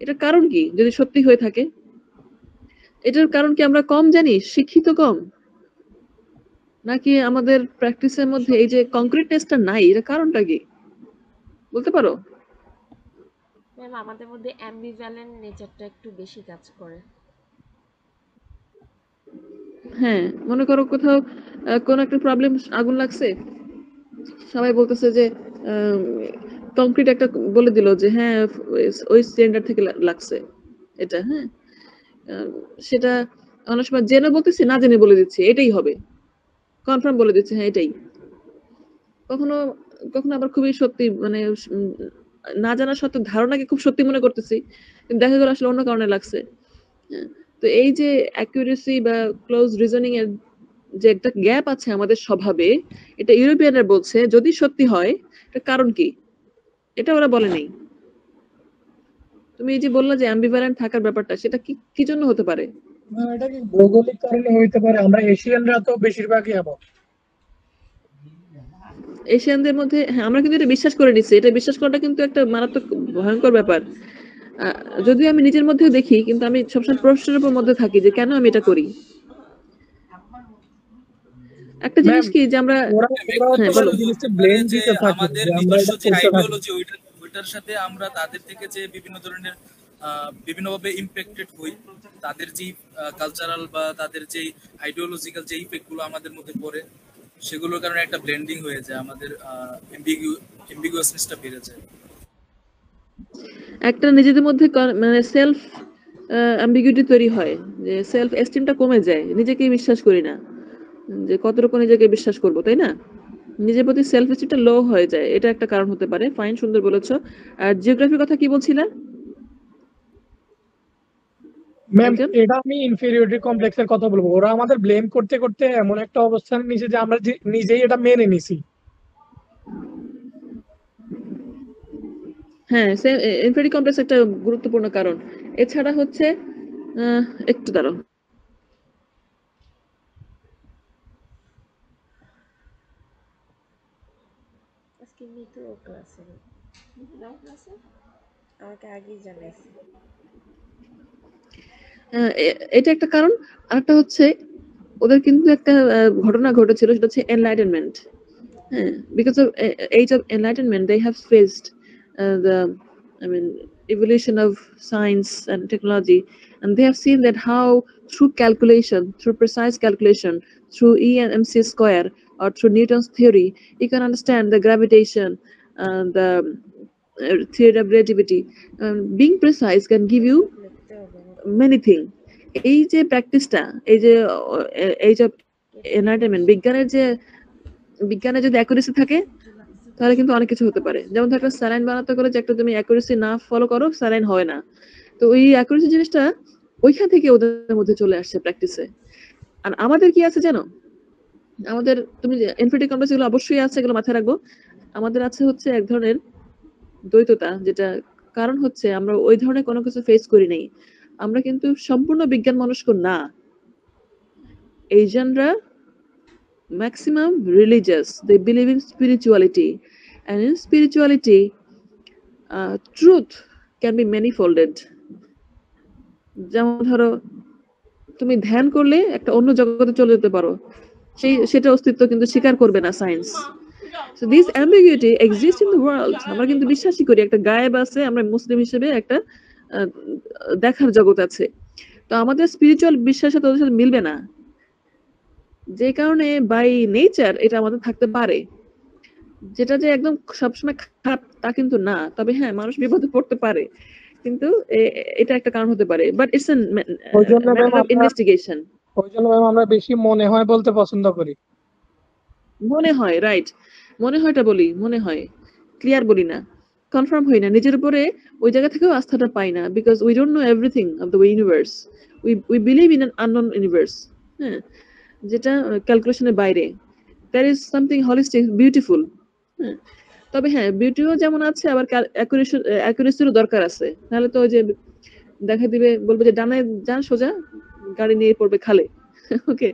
এটার কারণ কি যদি সত্যি হয়ে থাকে? এটার কারণ কি আমরা কম জানি, শিক্ষিত কম, নাকি আমাদের প্র্যাকটিসের মধ্যে এই যে কংক্রিটনেসটা নাই? এর কারণটা কি বলতে পারো? ম্যাম আমাদের মধ্যে অ্যাম্বিভ্যালেন্ট নেচারটা একটু বেশি কাজ করে। হ্যাঁ, মনে করো কোথাও কোন একটা প্রবলেম, আগুন লাগছে, সবাই বলতেছে যে কংক্রিট একটা বলে দিল যে হ্যাঁ ওই সিলিন্ডার থেকে লাগছে এটা। হ্যাঁ, সেটা অনেক সময় জেনে বলতেছি, না জেনে বলে দিচ্ছি এটাই হবে, কনফার্ম বলে দিচ্ছে হ্যাঁ এটাই। কখনো কখনো আবার খুবই সত্যি, মানে না জানা সত্ত্বেও ধারণাকে খুব সত্যি মনে করতেছি, কিন্তু দেখা গেল আসলে অন্য কারণে লাগছে। হ্যাঁ, তো এই যে অ্যাকুরেসি বা ক্লোজ রিজনিং এর যে একটা গ্যাপ আছে আমাদের স্বভাবে, এটা ইউরোপিয়ানরা বলছে যদি সত্যি হয় এটার কারণ কি, এটা ওরা বলে নেই। তুমি এই যে বললা যে অ্যাম্বিভ্যালেন্ট থাকার ব্যাপারটা, সেটা কি কি জন্য হতে পারে? এটা কি ভৌগোলিক কারণে হইতে পারে, আমরা এশিয়ানরা তো বেশিরভাগই এমন। এশিয়ানদের মধ্যে, হ্যাঁ আমরা কিন্তু এটা বিশ্বাস করে নিচ্ছি, এটা বিশ্বাস করাটা কিন্তু একটা মারাত্মক ভয়ঙ্কর ব্যাপার। যদিও আমি নিজের মধ্যেও দেখি, কিন্তু আমি সবসময় প্রশ্নের উপর মধ্যে থাকি যে কেন আমি এটা করি। একটা জিনিস ম্যাম কি যে আমরা, ওরা ওরা হ্যাঁ হচ্ছে বলো। পুরো হতে জিনিসটা পারে ব্লেম যে দিতে থাকে আমাদের যে আমরা নিজস্ব এটা যে করতে থাকি। আইডিওলজি ওইটার সাথে আমরা তাদের থেকে যে বিভিন্ন ধরনের বিভিন্নভাবে ইম্প্যাক্টেড হই, তাদের যে কালচারাল বা তাদের যে আইডিওলজিক্যাল যে ইফেক্ট গুলো আমাদের মধ্যে পড়ে, সেগুলোর কারণে একটা ব্লেন্ডিং হয়ে যায়, আমাদের এম্বিগুয়াসনেসটা বেড়ে যায়। একটা নিজেদের মধ্যে মানে সেলফ অ্যাম্বিগুইটি তৈরি হয়, যে সেলফ এস্টিমটা কমে যায়, নিজেকেই বিশ্বাস করি না, যে কতটুকু নিজেকে বিশ্বাস করব, তাই না? নিজের প্রতি সেলফ এস্টিমটা লো হয়ে যায়, এটা একটা কারণ হতে পারে। ফাইন, সুন্দর বলেছো। আর জিওগ্রাফির কথা কি বলছিলা ম্যাম একজন? এটা আমি ইনফেরিয়রিটি কমপ্লেক্সের কথা বলবো, ওরা আমাদের ব্লেম করতে করতে এমন একটা অবস্থানে নিয়েছে যে আমরা নিজেই এটা মেনে নিছি। হ্যাঁ, ইনফেরিটি কমপ্লেক্স একটা গুরুত্বপূর্ণ কারণ। এছাড়া হচ্ছে আহ, একটু দাঁড়াও। আজকে মিতু ক্লাসে নাও ক্লাসে আমাকে আগেই জানাইছে। এটা একটা কারণ। আরেকটা হচ্ছে ওদের কিন্তু একটা ঘটনা ঘটেছিল, সেটা হচ্ছে enlightenment. Because of age of enlightenment, they have faced the, I mean, evolution of science and technology, and they have seen that how through calculation, through precise calculation, through E and MC square, or through Newton's theory, you can understand the gravitation, the theory of relativity. Being precise can give you many things. এই যে প্র্যাকটিসটা, এই যে age of enlightenment, বিজ্ঞানে যদি accuracy থাকে তাহলে কিন্তু অনেক কিছু হতে পারে। যেমন ধর একটা স্যালাইন বানাতে গেলে যে একটা তুমি অ্যাকুরেসি না ফলো করো, স্যালাইন হয় না। তো ওই অ্যাকুরেসি জিনিসটা ওইখান থেকে ওদের মধ্যে চলে আসছে প্র্যাকটিসে। আর আমাদের কি আছে জানো? আমাদের, তুমি ইনফিনিটি কমপ্লেক্স এগুলো অবশ্যই আছে, এগুলো মাথায় রাখবো। আমাদের আছে হচ্ছে এক ধরনের দ্বৈততা, যেটা কারণ হচ্ছে আমরা ওই ধরনের কোনো কিছু ফেস করি নাই। আমরা কিন্তু সম্পূর্ণ বিজ্ঞান মনস্ক না। এশিয়ানরা maximum religious, they believe in spirituality, and in spirituality truth can be many folded. যেমন ধরো তুমি ধ্যান করলে একটা অন্য জগতে চলে যেতে পারো, সেটা অস্তিত্ব কিন্তু স্বীকার করবে না science. So this ambiguity exists in the world. আমরা কিন্তু বিশ্বাসই করি একটা গায়েব আছে, আমরা মুসলিম হিসেবে একটা দেখার জগৎ আছে। তো আমাদের স্পিরিচুয়াল বিশ্বাসের তাদের সাথে মিলবে না, যে কারণে বাই নেচার এটা আমাদের থাকতে পারে। যেটা যে একদম সবসময় খারাপ তা কিন্তু না, তবে হ্যাঁ মানুষ বিপদে পড়তে পারে, কিন্তু এটা একটা কারণ হতে পারে। But it's investigation. ওই জন্য ম্যাম আমরা বেশি মনে হয় বলতে পছন্দ করি। মনে হয়, রাইট, মনে হয়টা বলি, মনে হয়, ক্লিয়ার বলি না, কনফার্ম হই না, নিজের উপরে ওই জায়গা থেকেও আস্থাটা পাই না, because we don't know everything of the universe. We believe in an unknown universe, হ্যাঁ, যেটা ক্যালকুলেশনের বাইরে। There is something holistic, beautiful. হ্যাঁ, তবে হ্যাঁ বিউটিও যেমন আছে, আবার অ্যাকুরেসিরও দরকার আছে, নাহলে তো ওই যে দেখা দিবে, বলবে যে ডানে যান সোজা, গাড়ি নিয়ে পড়বে খালে। ওকে,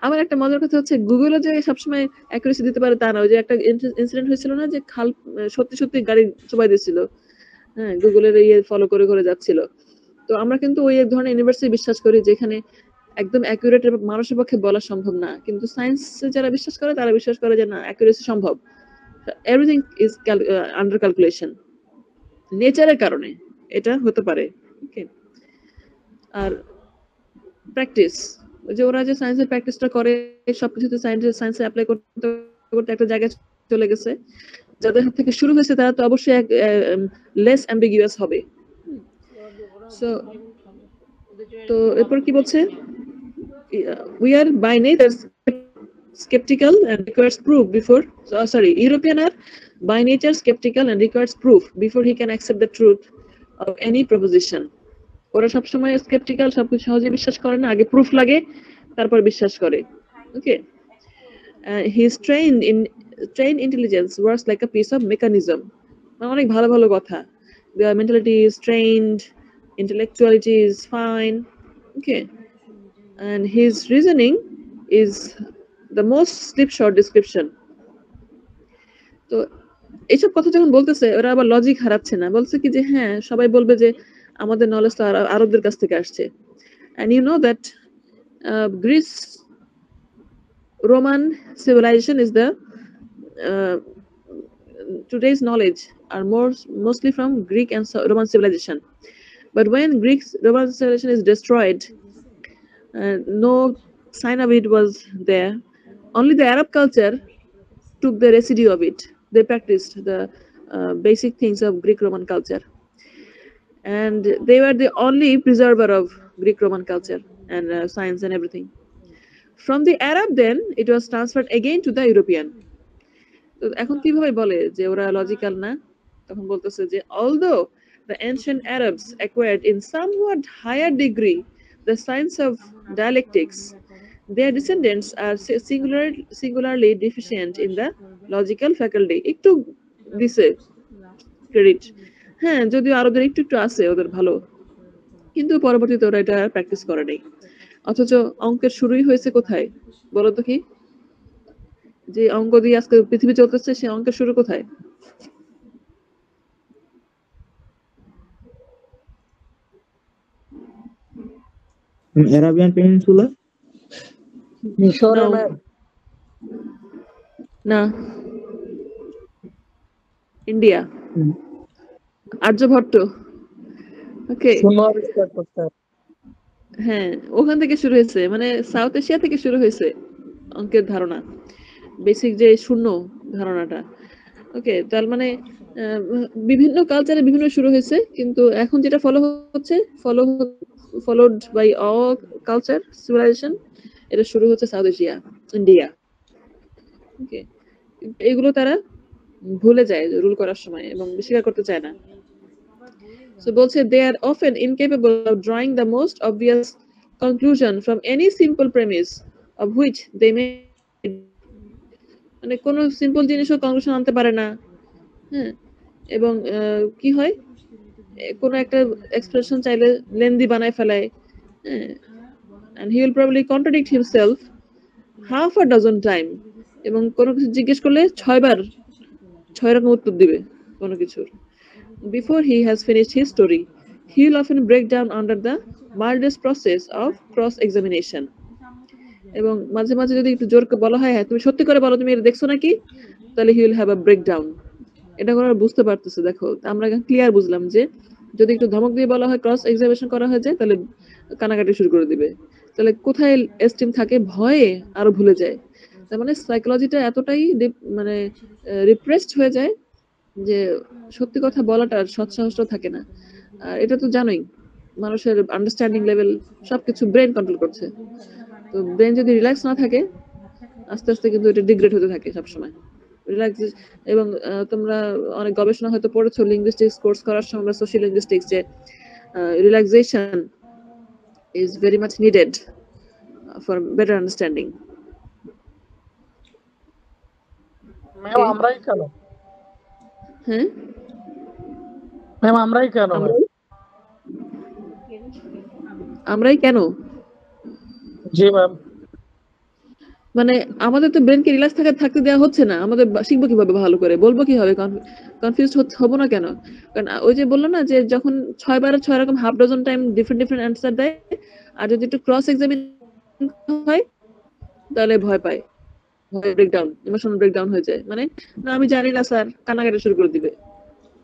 আমার একটা মজার কথা হচ্ছে গুগলও যে সবসময় অ্যাকুরেসি দিতে পারে তা না। ওই যে একটা ইনসিডেন্ট হয়েছিল না, যে খাল সত্যি সত্যি গাড়ি চুবাই দিচ্ছিল, হ্যাঁ, গুগলের ইয়ে ফলো করে করে যাচ্ছিল। তো আমরা কিন্তু ওই এক ধরনের ইউনিভার্সিটি বিশ্বাস করি যেখানে একদম অ্যাকুরেট মানুষের পক্ষে বলা সম্ভব না, কিন্তু সায়েন্সে যারা বিশ্বাস করে তারা বিশ্বাস করে যে না, অ্যাকুরেসি সম্ভব, এভরিথিং ইজ আন্ডার ক্যালকুলেশন, নেচারের কারণে এটা হতে পারে। ওকে, আর প্র্যাকটিস, যে ওরা যে সায়েন্সের প্র্যাকটিসটা করে সবকিছুতে সায়েন্সে অ্যাপ্লাই করতে করতে একটা জায়গায় চলে গেছে, যাদের হাত থেকে শুরু হয়েছে তারা তো অবশ্যই লেস অ্যাম্বিগুয়াস হবে। সো তো এরপর কি বলছে, we are by nature skeptical and requires proof before, European are by nature skeptical and requires proof before he can accept the truth of any proposition. ওরা সবসময় স্কেপটিক্যাল, সবকিছু সহজে বিশ্বাস করে না, আগে প্রুফ লাগে তারপর বিশ্বাস করে। ওকে, his trained intelligence works like a piece of mechanism. অনেক ভালো ভালো কথা, their mentality is trained, intellectuality is fine. Okay, and his reasoning is the most slipshod description. তো এইসব কথা যখন বলতেছে, ওরা আবার লজিক হারাচ্ছে না, বলছে কি যে হ্যাঁ সবাই বলবে যে আমাদের নলেজ তো আরবদের কাছ থেকে আসছে। And you know that Greece Roman civilization is the today's knowledge are mostly from Greek and Roman civilization. But when Greek Roman civilization is destroyed, no sign of it was there. Only the Arab culture took the residue of it. They practiced the basic things of Greek Roman culture, and they were the only preserver of Greek Roman culture and science and everything. From the Arab, then it was transferred again to the European. তো এখন কিভাবে বলে যে ওরা logical না? তখন বলতেছে যে although the ancient Arabs acquired in somewhat higher degree the science of dialectics, their descendants are singularly deficient in the logical faculty. একটু দিছে ক্রেডিট, হ্যাঁ, যদিও আরবদের একটু একটু আছে ওদের ভালো, কিন্তু পরবর্তীতে ওরা এটা প্র্যাকটিস করে নাই। অথচ অঙ্কের শুরুই হয়েছে কোথায় বলো তো? কি যে অঙ্ক দিয়ে আজকে পৃথিবী চলতেছে, সে অঙ্কের শুরু কোথায়? Arabian Peninsula? মিশরে No. ম্যাম। না, ইন্ডিয়া, আর্যভট্ট। ওকে, শূন্য আবিষ্কার করতে হবে। হ্যাঁ, ওখান থেকে শুরু হয়েছে, মানে সাউথ এশিয়া থেকে শুরু হয়েছে অঙ্কের ধারণা, বেসিক যে শূন্য ধারণাটা। ওকে, তার মানে বিভিন্ন কালচারে বিভিন্ন শুরু হয়েছে, কিন্তু এখন যেটা followed by all culture civilisation, এটা শুরু হচ্ছে সাউথ এশিয়া, ইন্ডিয়া। ওকে, এগুলো তারা ভুলে যায় রুল করার সময় এবং স্বীকার করতে চায় না। So বলছে they are often incapable of drawing the most obvious conclusion from any simple premise of which they may, মানে কোন সিম্পল জিনিসও কনক্লুশন আনতে পারে না। হ্যাঁ, এবং কি হয়, কোন একটা এক্সপ্রেশন চাইলে লেন্দি বানায় ফেলায়, and he will probably contradict himself half a dozen time, এবং কোনো কিছু জিজ্ঞেস করলে 6 রকম উত্তর দিবে কোনো কিছুর। before he has finished his story, he will often break down under the mildest process of cross-examination. এবং মাঝে মাঝে যদি একটু জোর করে বলা হয়, হ্যাঁ তুমি সত্যি করে বলো তুমি এটা দেখছো নাকি, তাহলে he will have a breakdown. এটা করে বুঝতে পারতেছে। দেখো আমরা ক্লিয়ার বুঝলাম যে যদি একটু ধমক দিয়ে বলা হয়, ক্রস এক্সামিনেশন করা হয়ে যায়, তাহলে কানাকাটি শুরু করে দিবে। তাহলে কোথায় এস্টিম থাকে, ভয়ে আরো ভুলে যায়। তার মানে সাইকোলজিটা এতটাই মানে রিপ্রেসড হয়ে যায় যে সত্যি কথা বলাটা সৎসাহসটা থাকে না। আর এটা তো জানোই, মানুষের আন্ডারস্ট্যান্ডিং লেভেল সবকিছু ব্রেন কন্ট্রোল করছে। তো ব্রেন যদি রিল্যাক্স না থাকে, আস্তে আস্তে কিন্তু এটা ডিগ্রেড হতে থাকে সবসময়। রিল্যাক্স। এবং তোমরা অনেক গবেষণা হয়তো পড়েছো লিঙ্গুইস্টিক্স কোর্স করার সময় বা সোশ্যাল লিঙ্গুইস্টিক্স, যে relaxation is very much needed for better understanding. Ma'am আমরাই কেন? হ্যাঁ ম্যাম আমরাই কেন? আমরাই কেন? জি ম্যাম। মানে আমাদের তো ব্রেনকে রিল্যাক্স থাকতে দেওয়া হচ্ছে না। আমাদের শিখবো কিভাবে, ভালো করে বলবো কিভাবে, কনফিউজ হবো না কেন? কারণ ওই যে বললো না যে যখন 6 বারে 6 রকম half dozen time different answer দেয়, আর যদি একটু ক্রস এক্সামিন হয় তাহলে ভয় পায়, ব্রেকডাউন, ইমোশনাল ব্রেকডাউন হয়ে যায়। মানে না আমি জানি না স্যার, কান্নাকাটি শুরু করে দিবে।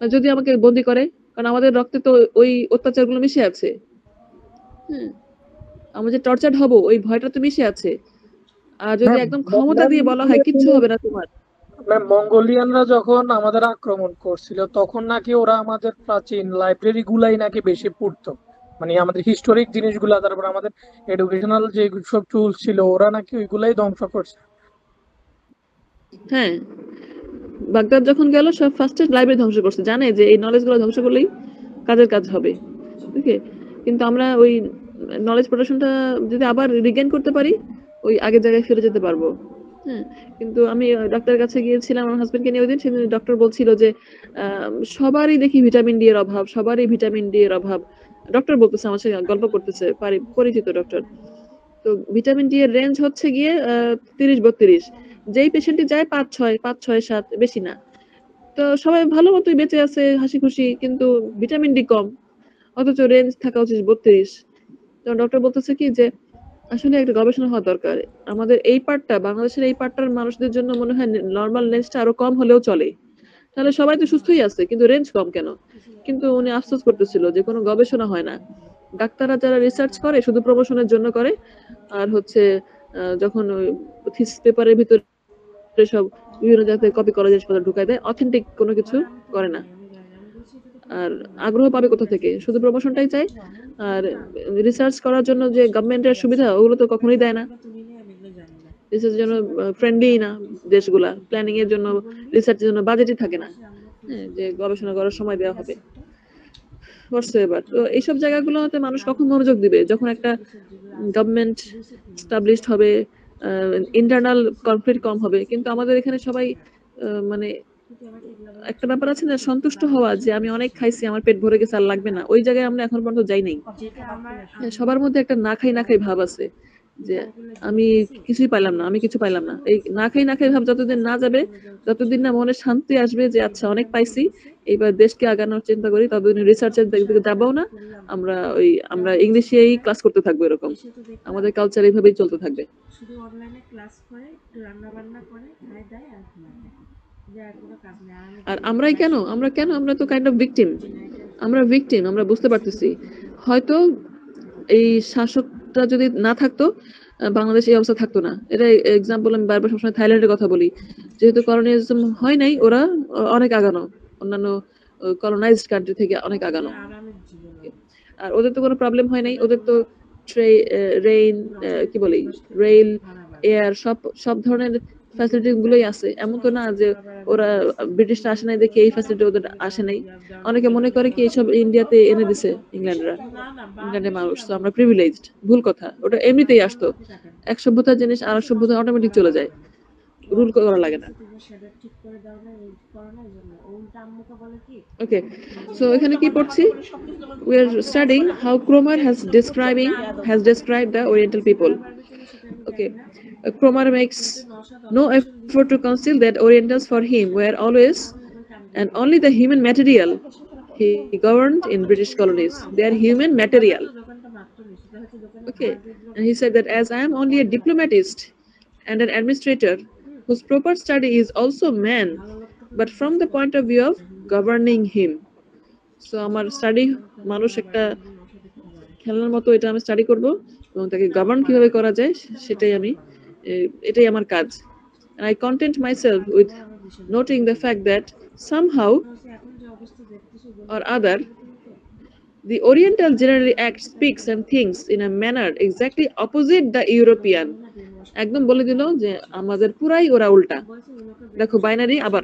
যদি আমাকে বন্দি করে, কারণ আমাদের রক্তে তো ওই অত্যাচারগুলো মিশে আছে। হ্যাঁ, আমরা যে টর্চার্ড হব ওই ভয়টা তো মিশে আছে। আর যদি একদম ক্ষমতা দিয়ে বলা হয় কিচ্ছু হবে না তোমার। ম্যাম মঙ্গোলিয়ানরা যখন আমাদের আক্রমণ করছিল তখন নাকি ওরা আমাদের প্রাচীন লাইব্রেরি গুলাই নাকি বেশি পড়তো, মানে আমাদের হিস্টোরিক জিনিসগুলা, তারপর আমাদের এডুকেশনাল যে সব টুলস ছিল ওরা নাকি ওইগুলাই ধ্বংস করছে। হ্যাঁ, বাগদাদ যখন গেল সব ফার্স্টে লাইব্রেরি ধ্বংস করছে, জানে যে এই নলেজ গুলো ধ্বংস করলেই কাজের কাজ হবে। ওকে, কিন্তু আমরা ওই নলেজ প্রোডাকশনটা যদি আবার রিগেইন করতে পারি, ওই আগের জায়গায় ফিরে যেতে পারবো। হ্যাঁ, কিন্তু আমি ডাক্তারের কাছে গিয়েছিলাম আমার হাজবেন্ডকে নিয়ে, ওই দিন সেদিন ডক্টর বলছিল যে সবারই দেখি ভিটামিন ডি এর অভাব, সবারই ভিটামিন ডি এর অভাব। ডক্টর বলতেছে, আমার সাথে গল্প করতেছে, পরিচিত ডক্টর। তো ভিটামিন ডি এর রেঞ্জ হচ্ছে গিয়ে 30-32, যেই পেশেন্টই যায় 5-6-7, বেশি না। তো সবাই ভালো মতোই বেঁচে আছে, হাসি খুশি, কিন্তু ভিটামিন ডি কম, অথচ রেঞ্জ থাকা উচিত 32। তো ডক্টর বলতেছে কি যে আসলে একটা গবেষণা হওয়া দরকার। আমাদের এই পার্টটা, বাংলাদেশের এই পার্টটার মানুষদের জন্য মনে হয় নর্মাল রেঞ্জটা আরো কম হলেও চলে, তাহলে সবাই তো সুস্থই আছে, কিন্তু রেঞ্জ কম কেন? কিন্তু উনি আফসোস করতেছিল যে কোনো গবেষণা হয় না। ডাক্তাররা যারা রিসার্চ করে শুধু প্রমোশনের জন্য করে, আর হচ্ছে যখন থিসিস পেপারের ভিতরে সব বিভিন্ন জায়গায় কপি করা জিনিসপত্র ঢুকায় দেয়, অথেন্টিক কোনো কিছু করে না। আর আগ্রহ পাবে কোথা থেকে? শুধু প্রমোশনটাই চাই। আর রিসার্চ করার জন্য যে গভর্নমেন্টের সুবিধা ওগুলো তো কখনোই দেয় না। রিসার্চের জন্য ফ্রেন্ডলি না দেশগুলা, প্ল্যানিং এর জন্য, রিসার্চের জন্য বাজেটই থাকে না, যে গবেষণা করার সময় দেওয়া হবে। এবার তো এইসব জায়গাগুলোতে মানুষ কখন মনোযোগ দিবে? যখন একটা গভর্নমেন্ট এস্টাবলিশড হবে, ইন্টারনাল কনফ্লিক্ট কম হবে। কিন্তু আমাদের এখানে সবাই মানে একটা ব্যাপার আছে না, সন্তুষ্ট হওয়া, যে আমি অনেক খাইছি, আমার পেট ভরে গেছে, আর লাগবে না, ওই জায়গায় আমরা এখন পর্যন্ত যাই নাই। সবার মধ্যে একটা না খাই ভাব আছে, যে আমি কিছুই পাইলাম না, আমি কিছু পাইলাম না। এই না খাই ভাব যতদিন না যাবে, ততদিন না মনে শান্তি আসবে যে আচ্ছা অনেক পাইছি, এইবার দেশকে আগানোর চিন্তা করি, ততদিন রিসার্চের দিকে যাবো না, আমরা ইংলিশেই ক্লাস করতে থাকবো। এরকম আমাদের কালচার এইভাবেই চলতে থাকবে। শুধু অনলাইনে ক্লাস করে, একটু রান্না বান্না করে, খায় দায় আর ঘুমায়, যার কোনো কাজ নেই। আর আমরা তো কাইন্ড অফ ভিকটিম। আমরা বুঝতে পারতেছি, হয়তো এই শাসকটা যদি না থাকতো, বাংলাদেশ এই অবস্থা থাকতো না। এটা এক্সাম্পল আমি বারবার সবসময় থাইল্যান্ডের কথা বলি, যেহেতু কলোনিয়ালিজম হয় নাই, ওরা অনেক আগানো, অন্যান্য কলোনাইজড কান্ট্রি থেকে অনেক আগানো। আর ওদের তো কোনো প্রবলেম হয় নাই, ওদের তো রেল, এয়ার, সব ধরনের ফ্যাসিলিটি গুলোই আছে। এমন তো না যে ওরা ব্রিটিশরা আসে নাই দেখে এই ফ্যাসিলিটি ওদের আসে নাই। অনেকে মনে করে কি এইসব ইন্ডিয়াতে এনে দিছে ইংল্যান্ডের মানুষ, তো আমরা প্রিভিলেজড। ভুল কথা, ওটা এমনিতেই আসতো। এক সভ্যতার জিনিস আর সভ্যতা অটোমেটিক চলে যায়, রুল করা লাগে না। Okay, so এখানে কি পড়ছি? We are studying how Cromer has described the Oriental people. Okay, Cromer makes no effort to conceal that Orientals for him were always and only the human material He governed in British colonies. They are human material. Okay, and he said that as I am only a diplomatist and an administrator whose proper study is also man, but from the point of view of governing him. So আমার study মানুষ একটা খেলনার মতো, এটা আমি study করব এবং তাকে গভর্ন কিভাবে করা যায় সেটাই আমি এটাই আমার কাজ। And I content myself with noting the fact that somehow or other the Oriental generally acts, speaks and thinks in a manner exactly opposite the European. একদম বলে দিল যে আমাদের পুরাই ওরা উল্টা। দেখো বাইনারি আবার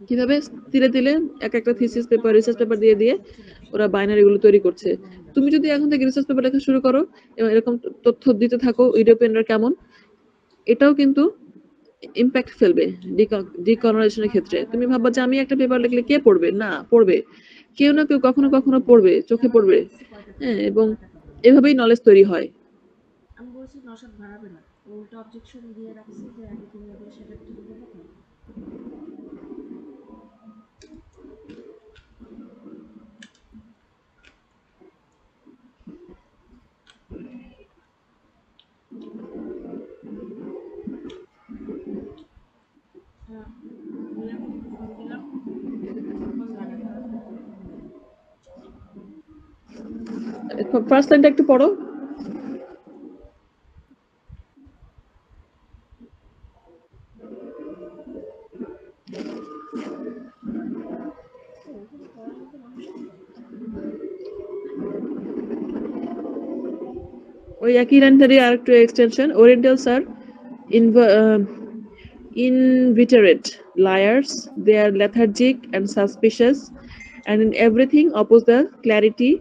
কিভাবে তিলে তিলে একটা থিসিস পেপার, রিসার্চ পেপার দিয়ে দিয়ে ওরা বাইনারি গুলো তৈরি করছে। তুমি যদি এখন থেকে রিসার্চ পেপার লেখা শুরু করো এবং এরকম তথ্য দিতে থাকো ইউরোপিয়ানরা কেমন, এটাও কিন্তু ইম্প্যাক্ট ফেলবে ডিকলোনাইজেশনের ক্ষেত্রে। তুমি ভাববা যে আমি একটা পেপার লিখলে কে পড়বে? না, পড়বে কেউ না কেউ, কখনো কখনো পড়বে, চোখে পড়বে। হ্যাঁ, এবং এভাবেই নলেজ তৈরি হয়। আমি বলছি নশাদ ভাড়াবে না, উল্টো অবজেকশন দিয়ে রাখছি যে আগে তুমি আগে সেটা ঠিক দেবো না। ফার্স্ট লাইনটা একটু পড়ো। ওই একই লাইনটারই আরেকটু extension. Orientals are inveterate liars, they are lethargic and suspicious, and in everything oppose the clarity,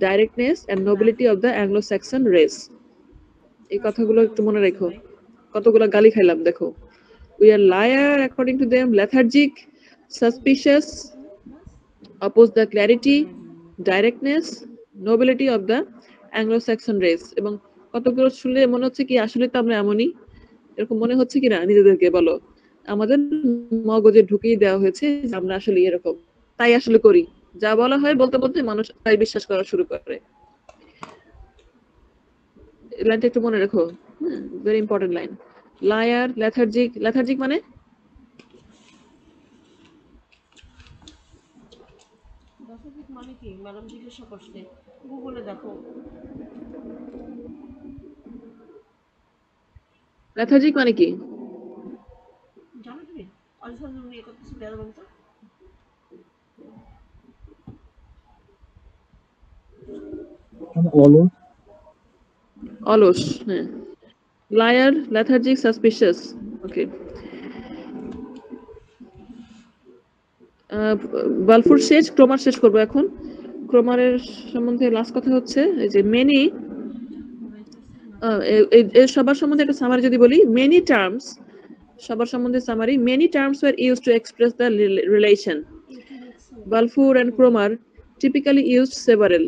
directness and nobility of the Anglo-Saxon race. এই কথাগুলো একটু মনে রেখো, কতগুলো গালি খাইলাম দেখো। We are liar according to them, lethargic, suspicious, oppose the clarity, directness, nobility of the Anglo-Saxon race। এবং কতগুলো শুনলে মনে হচ্ছে কি আসলে তো আমরা এমনই, এরকম মনে হচ্ছে কিনা নিজেদেরকে বলো। আমাদের মগজে ঢুকিয়ে দেওয়া হয়েছে যে আমরা আসলে এরকম, তাই আসলে করি। যা বলা হয় বলতে বলতে মানুষ তাই বিশ্বাস করা শুরু করে। লাইনটা একটু মনে রেখো, very important line. Liar, lethargic. Lethargic মানে মানে কি ম্যাডাম জিজ্ঞাসা করছে, গুগলে দেখো। লেথার্জিক মানে কি জানো তুমি? অলিসান নিয়ে করতেছি বেরোবেন তো। অলস, অলস। হ্যাঁ, লায়ার, লেথার্জিক, সাসপিশিয়াস। ওকে, বালফোর শেষ, ক্রোমার শেষ করবো এখন। ক্রোমারের সম্বন্ধে লাস্ট কথা হচ্ছে এই যে মেনি, সবার সম্বন্ধে একটা সামারি যদি বলি, মেনি টার্মস, সবার সম্বন্ধে summary, many terms were use to express the relation. Balfour and Cromer typically used several.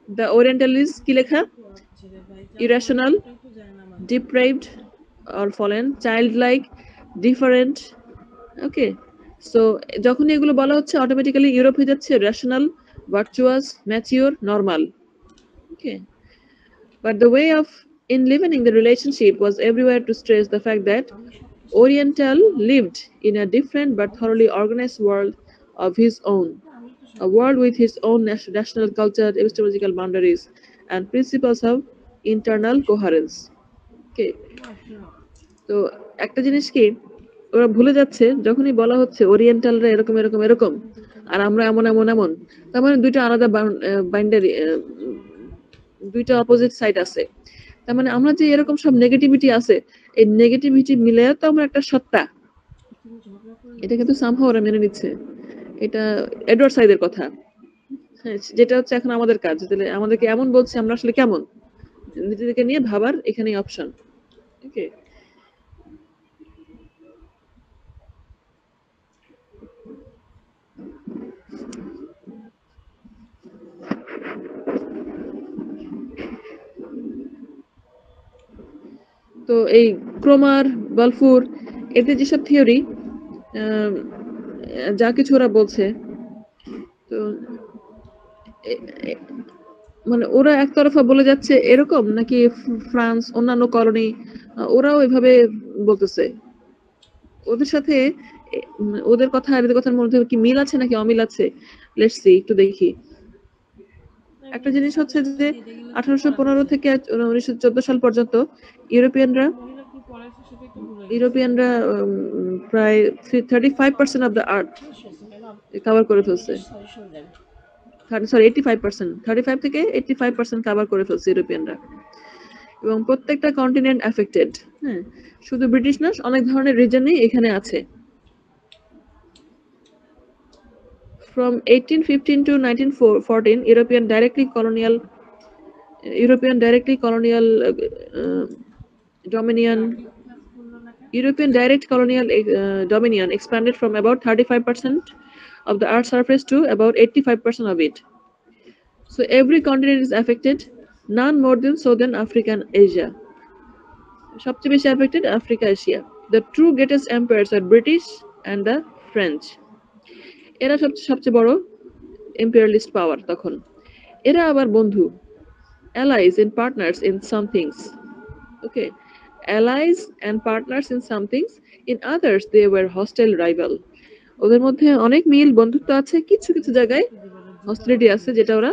The Orientalists কি লেখা? Irrational, depraved or fallen, childlike, different. Okay, so যখন এগুলো বলা হচ্ছে অটোমেটিক্যালি ইউরোপ হয়ে যাচ্ছে rational, virtuous, mature, normal. Okay, but the way of enlivening the relationship was everywhere to stress the fact that Oriental lived in a different but thoroughly organized world of his own, a world with his own national culture, epistemological boundaries, and principles of internal coherence. Okay, তো একটা জিনিস কি ওরা ভুলে যাচ্ছে, যখনই বলা হচ্ছে ওরিয়েন্টালরা এরকম এরকম এরকম আর আমরা এমন এমন এমন, তার মানে দুইটা আলাদা বাউন্ডারি, দুইটা অপোজিট সাইড আছে। তার মানে আমরা যে এরকম সব নেগেটিভিটি আছে, এই নেগেটিভিটি মিলে তো আমরা একটা সত্তা, এটা কিন্তু সামহাও ওরা মেনে নিচ্ছে। এটা এডওয়ার্ড সাইদের কথা, হ্যাঁ, যেটা হচ্ছে এখন আমাদের কাজ। তাহলে আমাদেরকে এমন বলছে, আমরা আসলে কেমন, নিজেদেরকে নিয়ে ভাবার এখানেই অপশন। ওকে, তো এই ক্রোমার, বালফোর, এতে যেসব থিওরি যা কিছু ওরা বলছে, তো এ- এ- মানে ওরা একতরফা বলে যাচ্ছে এরকম, নাকি ফ্রান্স অন্যান্য কলোনি ওরাও এভাবে বলতেছে? ওদের সাথে ওদের কথা আর এদের কথার মধ্যে কি মিল আছে নাকি অমিল আছে? লেটস সি, একটু দেখি। একটা জিনিস হচ্ছে যে 1815 থেকে 1914 সাল পর্যন্ত ইউরোপিয়ানরা প্রায় 35% অফ দ্য আর্থ কভার করে ফেলছে। সরি 85%, 35 থেকে 85% কভার করে ফেলছে ইউরোপিয়ানরা, এবং প্রত্যেকটা কন্টিনেন্ট এফেক্টেড। হ্যাঁ, শুধু ব্রিটিশ না, অনেক ধরনের রিজনই এখানে আছে। From 1815 to 1914, European directly colonial dominion European direct colonial dominion expanded from about 35% of the Earth's surface to about 85% of it. So every continent is affected, none more than Southern Africa and Asia. সবচেয়ে বেশি affected Africa, Asia. The two greatest empires are British and the French. এরা সবচেয়ে বড় imperialist power তখন। এরা আবার বন্ধু, allies and partners in some things. Okay, allies and partners in some things, in others they were hostile rival. ওদের মধ্যে অনেক মিল বন্ধুত্ব আছে, কিছু কিছু জায়গায় হস্টিলিটি আছে যেটা ওরা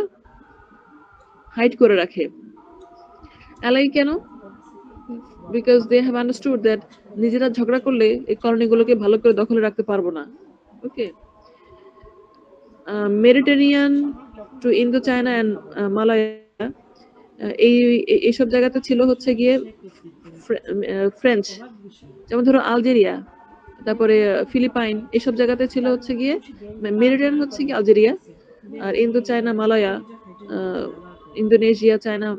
হাইড করে রাখে। অ্যালাই কেন? Because they have understood that নিজেরা ঝগড়া করলে এই কলোনিগুলোকে ভালো করে দখলে রাখতে পারবো না। Okay, Mediterranean to Indochina and Malaya, এইসব জায়গাতে ছিল হচ্ছে গিয়ে ফ্রেঞ্চ, যেমন ধরো আলজেরিয়া, তারপরে ফিলিপাইন, এইসব জায়গাতে ছিল হচ্ছে গিয়ে মেডিটেরিয়ান হচ্ছে গিয়ে আলজেরিয়া, আর Indochina Malaya, Indonesia, China,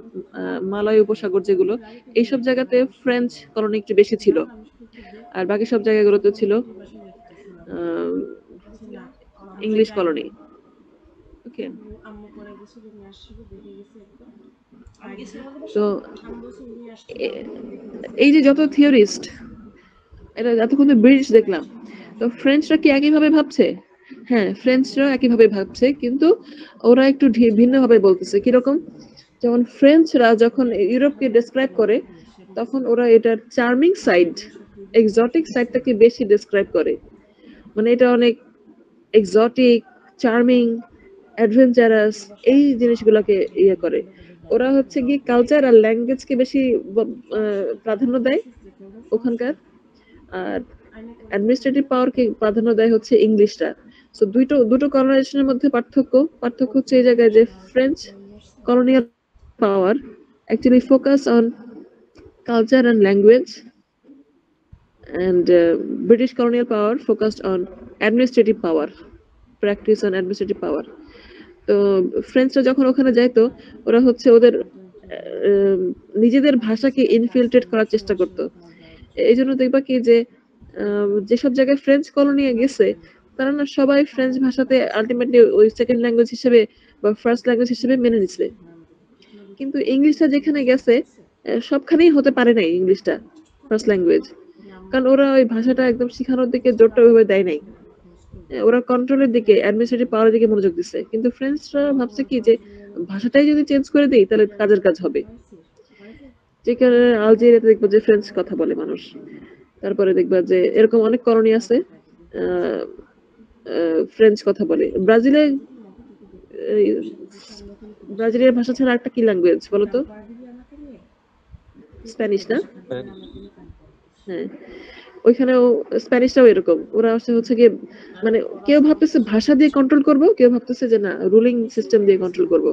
Malay উপসাগর যেগুলো, এইসব জায়গাতে ফ্রেঞ্চ কলোনি একটু বেশি ছিল, আর বাকি সব জায়গাগুলোতে ছিল ইংলিশ কলোনি। ওকে, তো এই যে যত থিওরিস্ট, এটা এতক্ষণ ব্রিটিশ দেখলাম, তো ফ্রেঞ্চরা কি একইভাবে ভাবছে? হ্যাঁ, ফ্রেঞ্চরা একইভাবে ভাবছে, কিন্তু ওরা একটু ভিন্নভাবে বলতেছে। কিরকম? যেমন ফ্রেঞ্চরা যখন ইউরোপকে ডেসক্রাইব করে, তখন ওরা এটার চার্মিং সাইড, এক্সোটিক সাইডটাকে বেশি ডেসক্রাইব করে। মানে এটা অনেক এক্সোটিক, চার্মিং, অ্যাডভেঞ্চারাস, এই জিনিসগুলোকে ইয়ে করে। ওরা হচ্ছে গিয়ে কালচার আর ল্যাঙ্গুয়েজকে বেশি প্রাধান্য দেয় ওখানকার, আর অ্যাডমিনিস্ট্রেটিভ পাওয়ারকে প্রাধান্য দেয় হচ্ছে ইংলিশরা। সো দুটো কলোনাইজেশনের মধ্যে পার্থক্য হচ্ছে এই জায়গায় যে French colonial power actually focus on culture and language, and British colonial power focused on administrative power, practice on administrative power. তো ফ্রেঞ্চরা যখন ওখানে যাইতো, ওরা হচ্ছে ওদের নিজেদের ভাষাকে ইনফিল্ট্রেট করার চেষ্টা করতো। এই জন্য দেখবা কি যে যেসব জায়গায় ফ্রেঞ্চ কলোনি গেছে, তারা না সবাই ফ্রেঞ্চ ভাষাতে আলটিমেটলি ওই সেকেন্ড ল্যাঙ্গুয়েজ হিসেবে বা ফার্স্ট ল্যাঙ্গুয়েজ হিসেবে মেনে নিচ্ছে। কিন্তু ইংলিশটা যেখানে গেছে, সবখানেই হতে পারে নাই ইংলিশটা ফার্স্ট ল্যাঙ্গুয়েজ, কারণ ওরা ওই ভাষাটা একদম শেখানোর দিকে জোরটা ওইভাবে দেয় নাই। ওরা কন্ট্রোলের দিকে, অ্যাডমিনিস্ট্রেটিভ পাওয়ারের দিকে মনোযোগ দিচ্ছে। কিন্তু ফ্রেঞ্চরা ভাবছে কি যে ভাষাটাই যদি চেঞ্জ করে দেই তাহলে কাজের কাজ হবে। যে কারণে আলজেরিয়াতে দেখবো যে ফ্রেঞ্চ কথা বলে মানুষ। তারপরে দেখবা যে এরকম অনেক কলোনি আছে ফ্রেঞ্চ কথা বলে। ব্রাজিলের ভাষা ছাড়া একটা কি ল্যাঙ্গুয়েজ বলতো? স্প্যানিশ না? হ্যাঁ, ওইখানেও স্প্যানিশটাও এরকম। ওরা হচ্ছে গিয়ে মানে কেউ ভাবতেছে ভাষা দিয়ে কন্ট্রোল করব, কেউ ভাবতেছে যে না রুলিং সিস্টেম দিয়ে কন্ট্রোল করব।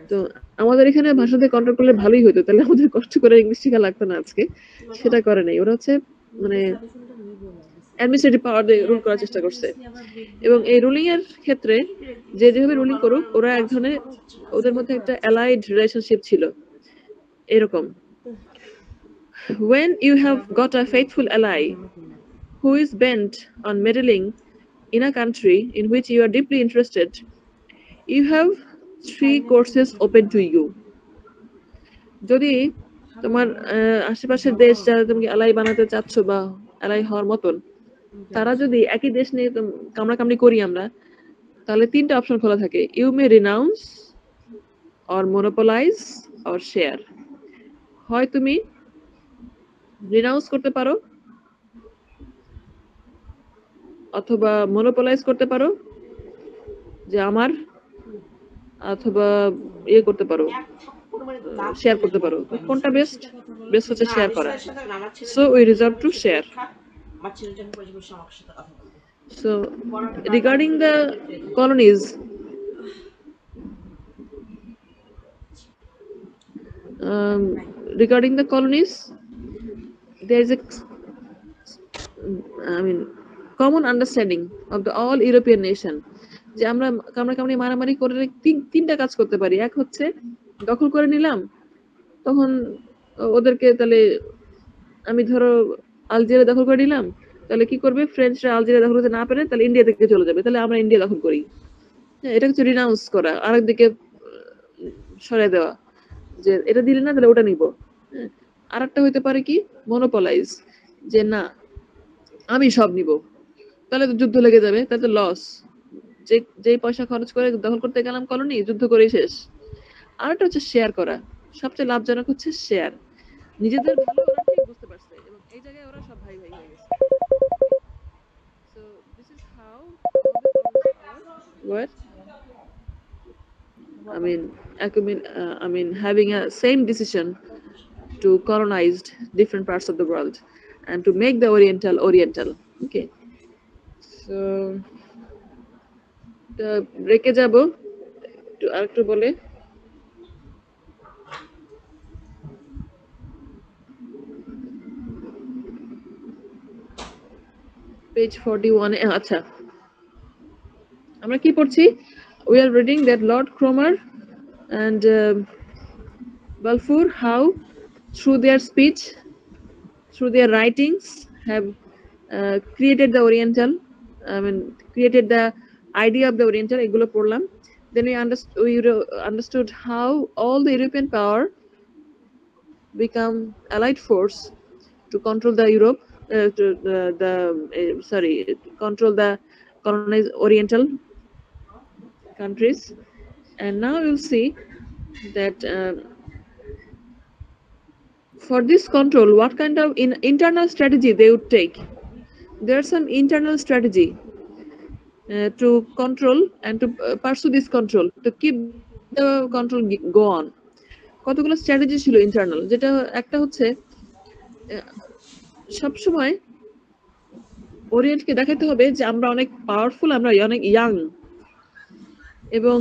তো আমাদের এখানে ভাষা দিয়ে কন্ট্রোল করলে ভালোই হতো, তাহলে আমাদের কষ্ট করে ইংলিশ শেখা লাগতো না আজকে। সেটা করে নাই, ওরা হচ্ছে মানে অ্যাডমিনিস্ট্রেটিভ পাওয়ার দিয়ে রুল করার চেষ্টা করছে। এবং এই রুলিং এর ক্ষেত্রে যে যেভাবে রুলিং করুক, ওরা এক ধরনের ওদের মধ্যে একটা অ্যালাইড রিলেশনশিপ ছিল এরকম। When you have got a faithful ally who is bent on meddling in a country in which you are deeply interested, you have 3 courses open to you. যদি তোমার আশেপাশের দেশ যারা তুমি অ্যালাই বানাতে চাচ্ছ বা অ্যালাই হওয়ার মতন, তারা যদি একই দেশ নিয়ে কামড়াকামড়ি করি আমরা, তাহলে তিনটা অপশন খোলা থাকে, you may renounce or monopolize or share. হয় তুমি রিনাউন্স করতে পারো, অথবা মোনোপোলাইজ করতে পারো যে আমার, অথবা ইয়ে করতে পারো, শেয়ার করতে পারো। কোনটা বেস্ট? বেস্ট হচ্ছে শেয়ার করা। So we reserve to share. So regarding the colonies, regarding the colonies, there is a common understanding of the all European nation যে আমরা কামড়াকামড়ি মারামারি করে তিনটা কাজ করতে পারি। এক হচ্ছে দখল করে নিলাম, তখন ওদেরকে তাহলে আমি ধরো আলজেরিয়া দখল করে নিলাম, তাহলে কি করবে ফ্রেঞ্চরা আলজেরিয়া দখল করতে না পারে, তাহলে ইন্ডিয়া থেকে চলে যাবে, তাহলে আমরা ইন্ডিয়া দখল করি। এটা হচ্ছে রিনাউন্স করা, আরেকদিকে সরিয়ে দেওয়া যে এটা দিলে না তাহলে ওটা নিব। আর একটা হইতে পারে কি মনোপলাইজ, যে না আমি সব নিব, তাহলে তো যুদ্ধ লেগে যাবে, তাহলে তো লস। যে পয়সা খরচ করে দখল করতে গেলাম কলোনি, যুদ্ধ করেই শেষ। আর একটা হচ্ছে শেয়ার করা, সবচেয়ে লাভজনক হচ্ছে শেয়ার। নিজেদের ভালো ওরা ঠিক বুঝতে পারছে এবং এই জায়গায় ওরা সব ভাই ভাই হয়ে গেছে। So this is how what I mean having a same decision to colonize different parts of the world and to make the oriental. Okay, so ব্রেকে যাব একটু, আরেকটু বলে পেজ 41 এ। আচ্ছা, আমরা কি পড়ছি? We are reading that Lord Cromer and Balfour, how through their speech, through their writings, have created the Oriental, created the idea of the Oriental. এগুলো পড়লাম। Then we understood how all the European power become allied force to control the Europe, control the colonized Oriental countries. And now you'll see that for this control, what kind of internal strategy they would take. There's some internal strategy to control and to pursue this control, to keep the control go on. কতগুলো strategy ছিল internal, যেটা একটা হচ্ছে সবসময় ওরিয়েন্টকে দেখাতে হবে যে আমরা অনেক পাওয়ারফুল, আমরা অনেক ইয়াং, এবং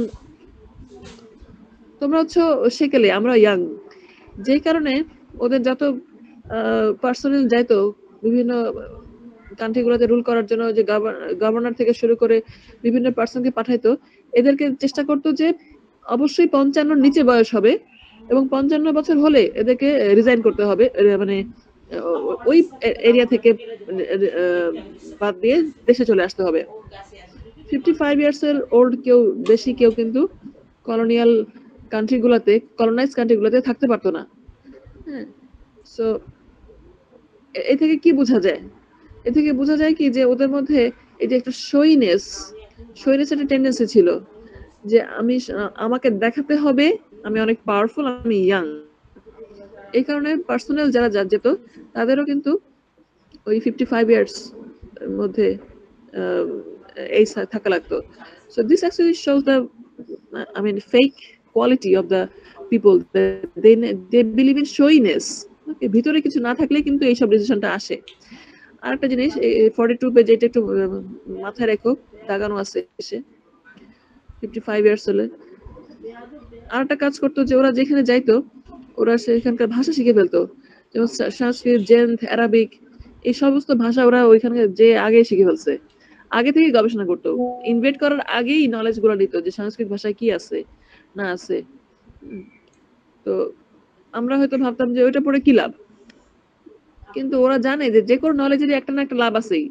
তোমরা হচ্ছে সেকেলে আমরা ইয়াং। যে কারণে ওদের যত পার্সোনাল যাইতো বিভিন্ন কান্ট্রিগুলোতে রুল করার জন্য, যে গভর্নর থেকে শুরু করে বিভিন্ন পার্সনকে পাঠাইতো, এদেরকে চেষ্টা করতো যে অবশ্যই 55 নিচে বয়স হবে এবং 55 বছর হলে এদেরকে রিজাইন করতে হবে, মানে ওই এরিয়া থেকে বাদ দিয়ে দেশে চলে আসতে হবে। 55 ইয়ার্স এর ওল্ড কেউ বেশি কেউ কিন্তু কলোনিয়াল কান্ট্রিগুলোতে, কলোনাইজ কান্ট্রিগুলোতে থাকতে পারতো না। হ্যাঁ, সো এ থেকে কি বোঝা যায়? এ থেকে বোঝা যায় কি যে ওদের মধ্যে এই যে একটা শোইনেস একটা টেন্ডেন্সি ছিল, যে আমাকে দেখাতে হবে আমি অনেক পাওয়ারফুল, আমি ইয়াং। এই কারণে পার্সোনাল যারা যেত তাদেরও কিন্তু ওই 55 ইয়ার্স মধ্যে এই থাকা লাগতো। So this actually shows the fake quality of the people, they believe in showiness. Okay, ভিতরে কিছু না থাকলে কিন্তু এই সব ডিসিশনটা আসে। আরেকটা জিনিস 42 পেজ, এটা একটু মাথায় রেখো, দাগানো আছে এসে 55 ইয়ার্স হলে আরেকটা কাজ করতো যে ওরা যেখানে যাইতো ওরা সেখানকার ভাষা শিখে ফেলতো, যেমন সংস্কৃত, জেন্থ, আরাবিক, এই সমস্ত ভাষা ওরা ওইখানে যে আগে শিখে ফেলছে, আগে থেকে গবেষণা করতো, ইনভেট করার আগেই নলেজ গুলো নিত যে সংস্কৃত ভাষায় কি আছে না আছে। তো আমরা হয়তো ভাবতাম যে ওইটা পড়ে কি লাভ, কিন্তু ওরা জানে যে যে কোনো নলেজেরই একটা না একটা লাভ আছেই।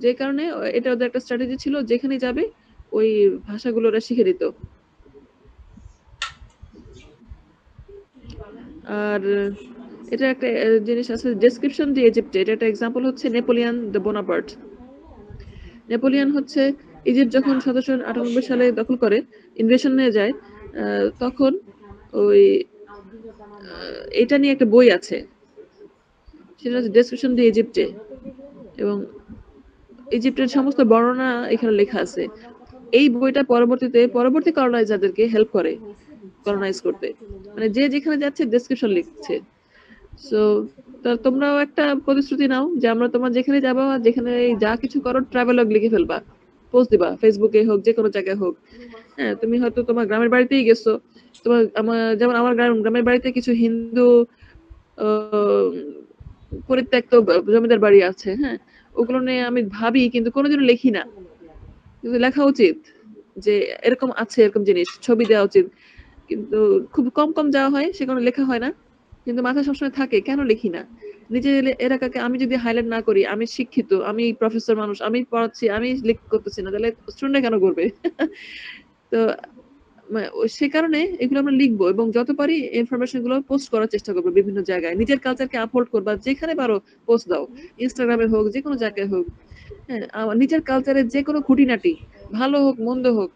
যে কারণে এটা ওদের একটা স্ট্র্যাটেজি ছিল, যেখানে যাবে ওই ভাষাগুলো ওরা শিখে দিত। আর এটা একটা জিনিস আছে, ডেসক্রিপশন দি ইজিপ্ট, এটা একটা এক্সাম্পল হচ্ছে নেপোলিয়ন দ্য বোনাপার্ট। নেপোলিয়ন হচ্ছে ইজিপ্ট যখন 1798 সালে দখল করে, ইনভেশন নিয়ে যায়, তখন ওই এটা নিয়ে একটা বই আছে, সেটা হচ্ছে ডেসক্রিপশন দি ইজিপ্টে, এবং ইজিপ্টের সমস্ত বর্ণনা এখানে লেখা আছে। এই বইটা পরবর্তী কলোনাইজারদেরকে হেল্প করে কলোনাইজ করতে, মানে যে যেখানে যাচ্ছে ডেসক্রিপশন লিখছে। সো তোমরাও একটা প্রতিশ্রুতি নাও যে আমরা তোমার যেখানে যাবো, যেখানে যা কিছু করো ট্রাভেলগ লিখে ফেলবা, পোস্ট দিবা, ফেসবুকে হোক, যে কোনো জায়গায় হোক। হ্যাঁ, তুমি হয়তো তোমার গ্রামের বাড়িতেই গেছো, তোমার যেমন আমার গ্রামের বাড়িতে কিছু হিন্দু পরিত্যক্ত জমিদার বাড়ি আছে, হ্যাঁ, ওগুলো নিয়ে আমি ভাবি কিন্তু কোনোদিনও লিখি না, কিন্তু লেখা উচিত যে এরকম আছে, এরকম জিনিস ছবি দেওয়া উচিত। কিন্তু খুব কম যাওয়া হয়, সেখানে লেখা হয় না, কিন্তু মাথায় সবসময় থাকে কেন লিখি না। নিজের এলাকাকে আমি যদি হাইলাইট না করি, আমি শিক্ষিত, আমি প্রফেসর মানুষ, আমি পড়াচ্ছি, আমি লিখ করতেছি না, তাহলে স্টুডেন্ট কেন করবে? তো সে কারণে এগুলো আমরা লিখবো, এবং যত পারি ইনফরমেশন গুলো পোস্ট করার চেষ্টা করবো বিভিন্ন জায়গায়। নিজের কালচারকে আপহোল্ড করবা, যেখানে পারো পোস্ট দাও, ইনস্টাগ্রামে হোক, যে কোনো জায়গায় হোক। হ্যাঁ, নিজের কালচারের যে কোনো খুঁটিনাটি, ভালো হোক মন্দ হোক,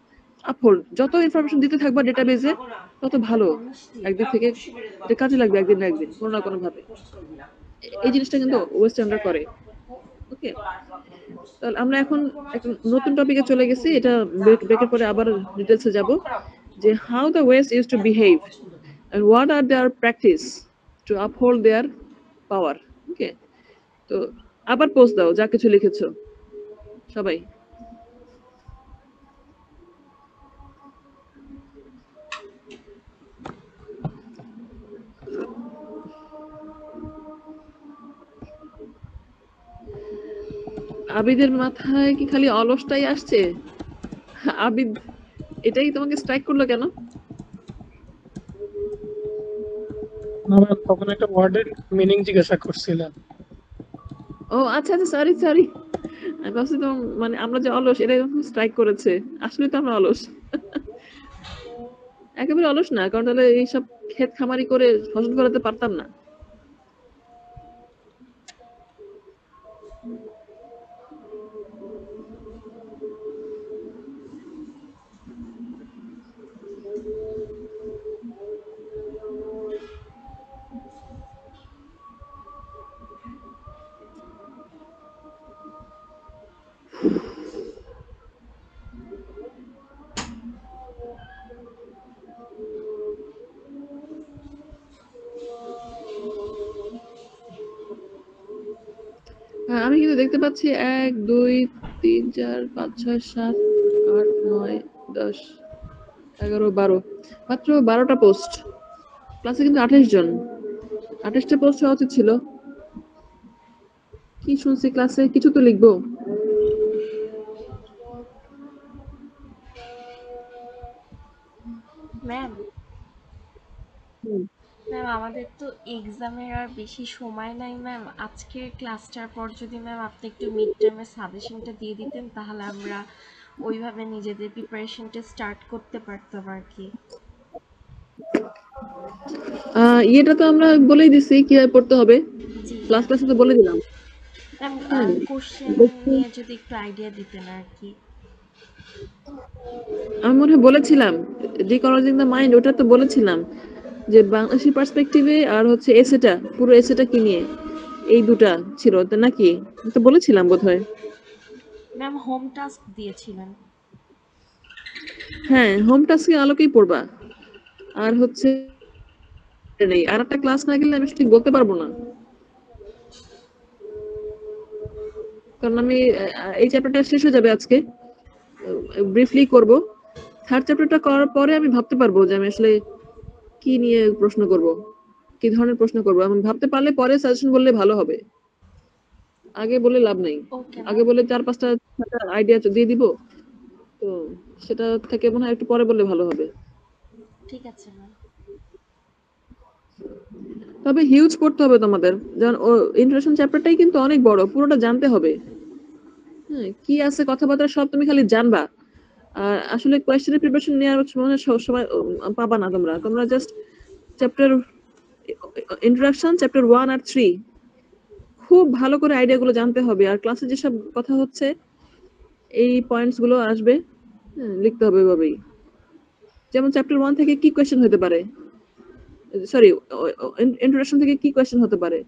আপহোল্ড। যত ইনফরমেশন দিতে থাকবা ডেটাবেজে, তত ভালো। একদিক থেকে এটা কাজে লাগবে একদিন না একদিন, কোনো না কোনো ভাবে। এই জিনিসটা কিন্তু ওয়েস্টার্নরা করে। ওকে, তাহলে আমরা এখন একটা নতুন টপিকে চলে গেছি। এটা ব্রেকের পরে আবার ডিটেলসে যাব, যে how the West use to behave and what are their practice to uphold their power. ওকে, তো আবার পোস্ট দাও যা কিছু লিখেছো সবাই। আবিদের মাথায় কি খালি অলসটাই আসছে? আবিদ, এটাই তোমাকে স্ট্রাইক করলো কেন? আমরা তখন একটা ওয়ার্ডের মিনিং জিজ্ঞাসা করছিলাম। ও আচ্ছা আচ্ছা, সরি, আমি ভাবছি তো মানে আমরা যে অলস এটাই স্ট্রাইক করেছে। আসলে তো আমরা অলস, একেবারে অলস না, কারণ তাহলে এইসব ক্ষেত খামারি করে ফসল ফলাতে পারতাম না। হ্যাঁ, আমি কিন্তু দেখতে পাচ্ছি 1 2 3 4 5 6 7 8 9 10 11 12, মাত্র 12টা পোস্ট। ক্লাসে কিন্তু 28 জন, 28টা পোস্ট হওয়া উচিত ছিল। কি শুনছি ক্লাসে? কিছু তো লিখবো। ম্যাম ম্যাম আমাদের তো এক্সামের আর বেশি সময় নাই ম্যাম। আজকের ক্লাসটার পর যদি ম্যাম আপনি একটু মিড টার্মের সাজেশনটা দিয়ে দিতেন, তাহলে আমরা ওইভাবে নিজেদের প্রিপারেশনটা স্টার্ট করতে পারতাম আর কি। এটা তো আমরা বলেই দিছি কিভাবে পড়তে হবে, জি ক্লাসে তো বলে দিলাম। ম্যাম, কোশ্চেন নিয়ে যদি একটু আইডিয়া দিতেন আর কি। আমি মনে হয় বলেছিলাম ডিকলোনাইজিং দ্য মাইন্ড, ওটা তো বলেছিলাম যে বাংলাদেশি পার্সপেক্টিভে আর হচ্ছে এসেটা, পুরো এসেটা কি নিয়ে, এই দুটা ছিল তো নাকি? তো বলেছিলাম বোধহয়। ম্যাম হোম টাস্ক দিয়েছিলেন। হ্যাঁ, হোম টাস্কের আলোকেই পড়বা। আর হচ্ছে নেই, আর একটা ক্লাস না গেলে আমি ঠিক বলতে পারবো না, কারণ আমি এই চ্যাপ্টারটা শেষ হয়ে যাবে আজকে, ব্রিফলি করব। থার্ড চ্যাপ্টারটা করার পরে আমি ভাবতে পারবো যে আমি আসলে কি নিয়ে প্রশ্ন করব, কি ধরনের প্রশ্ন করব। আমি ভাবতে পারলে পরে সাজেশন বললে ভালো হবে, আগে বলে লাভ নেই। ওকে আগে বলে 4-5টা আইডিয়া দিয়ে দিব, তো সেটা থেকে মনে হয় একটু পরে বললে ভালো হবে। ঠিক আছে ম্যাম। তবে হিউজ পড়তে হবে তোমাদের, যেমন ইন্ট্রোডাকশন চ্যাপ্টারটাই কিন্তু অনেক বড়, পুরোটা জানতে হবে। হ্যাঁ, কি আছে কথাবার্তা সব তুমি খালি জানবা। আর আসলে কোয়েশ্চেনের প্রিপারেশন নেওয়ার সময় সময় পাবা না তোমরা। তোমরা জাস্ট চ্যাপ্টার ইন্ট্রোডাকশন, চ্যাপ্টার 1 আর 3 খুব ভালো করে আইডিয়া গুলো জানতে হবে। আর ক্লাসে যেসব কথা হচ্ছে এই পয়েন্টস গুলো আসবে, লিখতে হবে এভাবেই। যেমন চ্যাপ্টার 1 থেকে কি কোয়েশ্চেন হতে পারে, সরি ইন্ট্রোডাকশন থেকে কি কোয়েশ্চেন হতে পারে,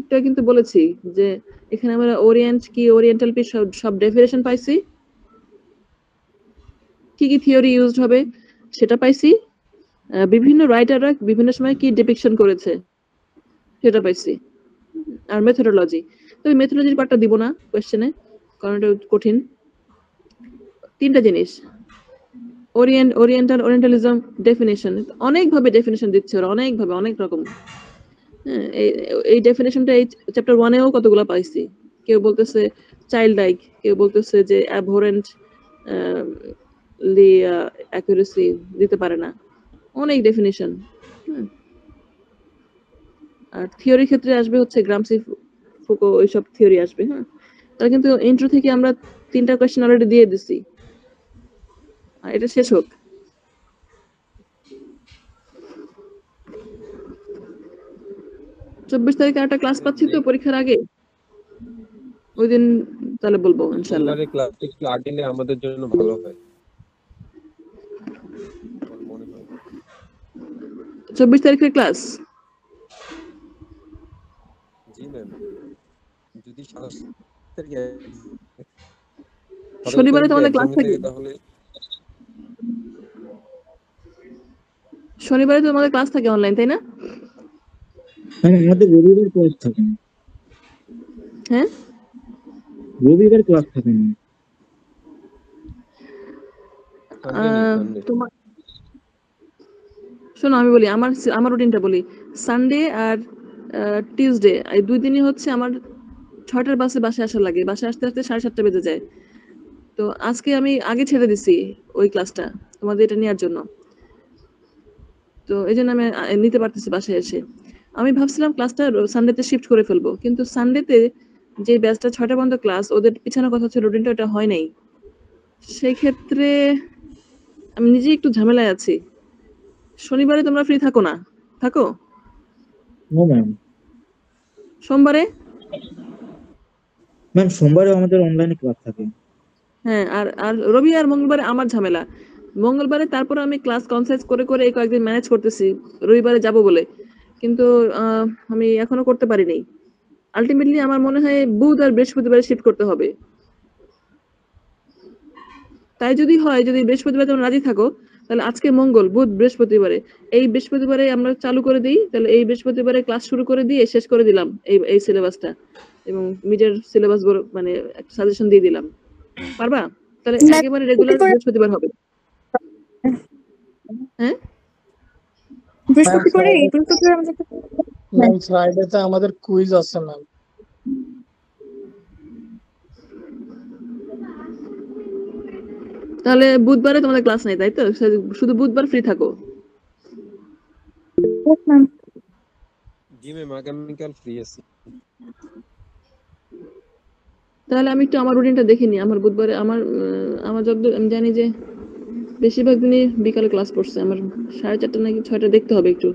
এটা কিন্তু বলেছি যে এখানে আমরা ওরিয়েন্ট কি, ওরিয়েন্টাল পিস সব ডেফিনেশন পাইছি, কি কি থিওরি ইউজড হবে সেটা পাইছি, বিভিন্ন রাইটাররা বিভিন্ন সময় কি ডিপিকশন করেছে সেটা পাইছি, আর মেথোডোলজি। তবে মেথোডোলজির পার্টটা দিব না কোয়েশ্চেনে, কারণ এটা কঠিন। 3টা জিনিস, ওরিয়েন্টাল, ওরিয়েন্টালিজম, ডেফিনেশন। অনেকভাবে ডেফিনেশন দিচ্ছে ওরা, অনেকভাবে, অনেক রকম। হ্যাঁ, এই ডেফিনেশনটা এই চ্যাপ্টার 1-এও কতগুলো পাইছি। কেউ বলতেছে চাইল্ড লাইক, কেউ বলতেছে যে অ্যাবহরেন্ট অ্যাকুরেসি দিতে পারে না, অনেক ডেফিনেশন। আর থিওরির ক্ষেত্রে আসবে হচ্ছে গ্রামসি, ফুকো, ওইসব থিওরি আসবে। হ্যাঁ, তাহলে কিন্তু ইন্ট্রো থেকে আমরা 3টা কোয়েশ্চেন অলরেডি দিয়ে দিছি, আর এটা শেষ হোক। চব্বিশ তারিখে একটা ক্লাস পাচ্ছি তো পরীক্ষার আগে, ওই দিন তাহলে বলবো ইনশাল্লাহ। মঙ্গলবারের ক্লাসটা একটু আগে নিলে আমাদের জন্য ভালো হয় আমার মনে হয়। 24 তারিখের ক্লাস, জি ম্যাম, যদি 27 তারিখে তাহলে তো শনিবারে যদি তোমাদের ক্লাস একদমই থাকে, থাকে তাহলে শনিবারে তো তোমাদের ক্লাস থাকে অনলাইন, তাই না? হ্যাঁ, আমাদের রবিবার ক্লাস থাকে না, হ্যাঁ, রবিবার ক্লাস থাকে না। সানডে নেই, সানডে। তোমার শোনো আমি বলি, আমার রুটিনটা বলি। সানডে আর টিউসডে, এই 2 দিনই হচ্ছে আমার 6টার বাসে বাসায় আসা লাগে, বাসায় আসতে আসতে 7:30 বেজে যায়। তো আজকে আমি আগে ছেড়ে দিছি ওই ক্লাসটা তোমাদের এটা নেওয়ার জন্য, তো এই জন্য আমি নিতে পারতেছি বাসায় এসে। আমি ভাবছিলাম ক্লাসটা সানডেতে শিফট করে ফেলবো, কিন্তু সানডেতে যে ব্যাচটা 6টা পর্যন্ত ক্লাস, ওদের পিছানোর কথা হচ্ছে, রুটিনটা ওটা হয় নাই। সেই ক্ষেত্রে আমি নিজে একটু ঝামেলায় আছি। শনিবারে তোমরা ফ্রি থাকো না? থাকো? নো ম্যাম, সোমবারে? ম্যাম সোমবারে আমাদের অনলাইনে ক্লাস থাকে। হ্যাঁ, আর আর রবি আর মঙ্গলবারে আমার ঝামেলা। মঙ্গলবারে তারপর আমি ক্লাস কনসাইজ করে করে এই কয়েকদিন ম্যানেজ করতেছি রবিবারে যাব বলে, কিন্তু আমি এখনো করতে পারিনি। আলটিমেটলি আমার মনে হয় বুধ আর বৃহস্পতিবারে শিফট করতে হবে। তাই যদি হয়, যদি বৃহস্পতিবার তোমরা রাজি থাকো, তাহলে আজকে মঙ্গল, বুধ, বৃহস্পতিবারে, এই বৃহস্পতিবারে আমরা চালু করে দিই, তাহলে এই বৃহস্পতিবারে ক্লাস শুরু করে দিয়ে শেষ করে দিলাম এই এই সিলেবাসটা, এবং মিডের সিলেবাস মানে একটা সাজেশন দিয়ে দিলাম। পারবা? তাহলে একেবারে রেগুলার বৃহস্পতিবার হবে। হ্যাঁ, ম্যাম ফ্রাইডেতে আমাদের কুইজ আছে ম্যাম। তাহলে বুধবারে তোমাদের ক্লাস নাই, তাই তো? শুধু বুধবার ফ্রি থাকো। জি ম্যাম, আগামীকাল ফ্রি আছি। তাহলে আমি একটু আমার রুটিনটা দেখিনি। আমার বুধবারে আমার যতদূর আমি জানি যে বেশিরভাগ দিনই বিকালে ক্লাস পড়ছে আমার, 4:30 নাকি 6টা দেখতে হবে একটু।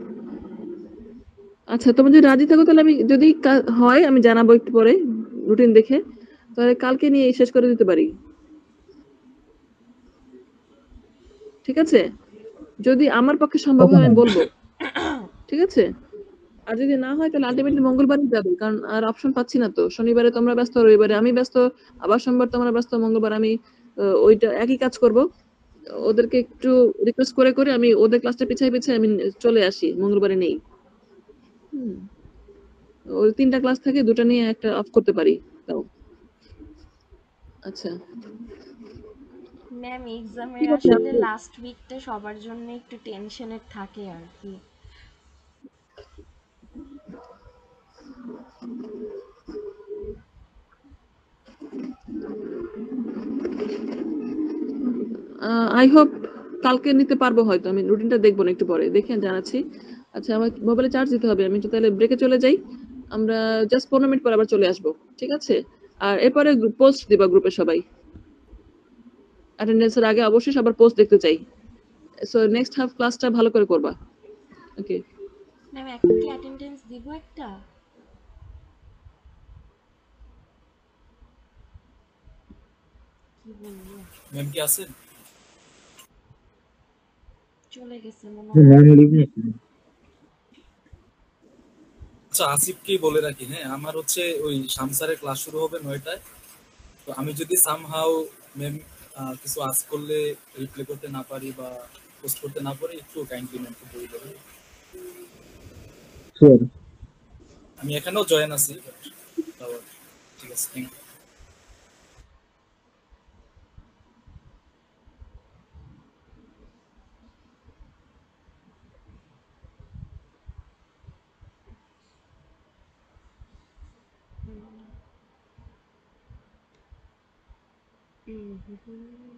আচ্ছা, তোমরা যদি রাজি থাকো তাহলে আমি, যদি হয় আমি জানাবো একটু পরে রুটিন দেখে, তাহলে কালকে নিয়ে শেষ করে দিতে পারি। ঠিক আছে? যদি আমার পক্ষে সম্ভব হয় আমি বলবো। ঠিক আছে? আর যদি না হয় তাহলে আলটিমেটলি মঙ্গলবারই যাবে, কারণ আর অপশন পাচ্ছি না তো। শনিবারে তোমরা ব্যস্ত, রবিবারে আমি ব্যস্ত, আবার সোমবার তোমরা ব্যস্ত, মঙ্গলবার আমি ওইটা একই কাজ করব। ওদেরকে একটু রিকোয়েস্ট করে করে আমি ওদের ক্লাসটা পিছাই পিছাই আমি চলে আসি, মঙ্গলবারে নেই। ওই 3টা ক্লাস থাকে, 2টা নিয়ে একটা অফ করতে পারি তাও। আচ্ছা, ম্যাম এক্সামের ঠিক আছে। আসলে লাস্ট উইকটা সবার জন্য একটু টেনশনের থাকে আর কি। আই হোপ কালকে নিতে পারবো, হয়তো আমি রুটিনটা দেখবো না, একটু পরে দেখে জানাচ্ছি। আচ্ছা, আমার মোবাইলে চার্জ দিতে হবে, আমি তো তাহলে ব্রেকে চলে যাই। আমরা জাস্ট 15 মিনিট পর আবার চলে আসবো, ঠিক আছে? আর এরপরে পোস্ট দিবা গ্রুপে সবাই, অ্যাটেন্ডেন্সের আগে অবশ্যই সবার পোস্ট দেখতে চাই। সো নেক্সট হাফ ক্লাসটা ভালো করে করবা, ওকে? ম্যাম এখন কি অ্যাটেন্ডেন্স দিব একটা? কি ম্যাম কি আছেন? চলে গেছে মনে হয়। ম্যাম লিভ নিয়েছে। আচ্ছা আসিফকেই বলে রাখি, হ্যাঁ আমার হচ্ছে ওই শামসারের ক্লাস শুরু হবে 9টায়। তো আমি যদি সামহাও ম্যাম কিছু আস্ক করলে রিপ্লাই করতে না পারি বা পোস্ট করতে না পারি, একটু কাইন্ডলি ম্যামকে বলে দেবেন। শিওর। আমি এখানেও জয়েন আছি, তাও ঠিক আছে, thank you. Hmm hmm hmm.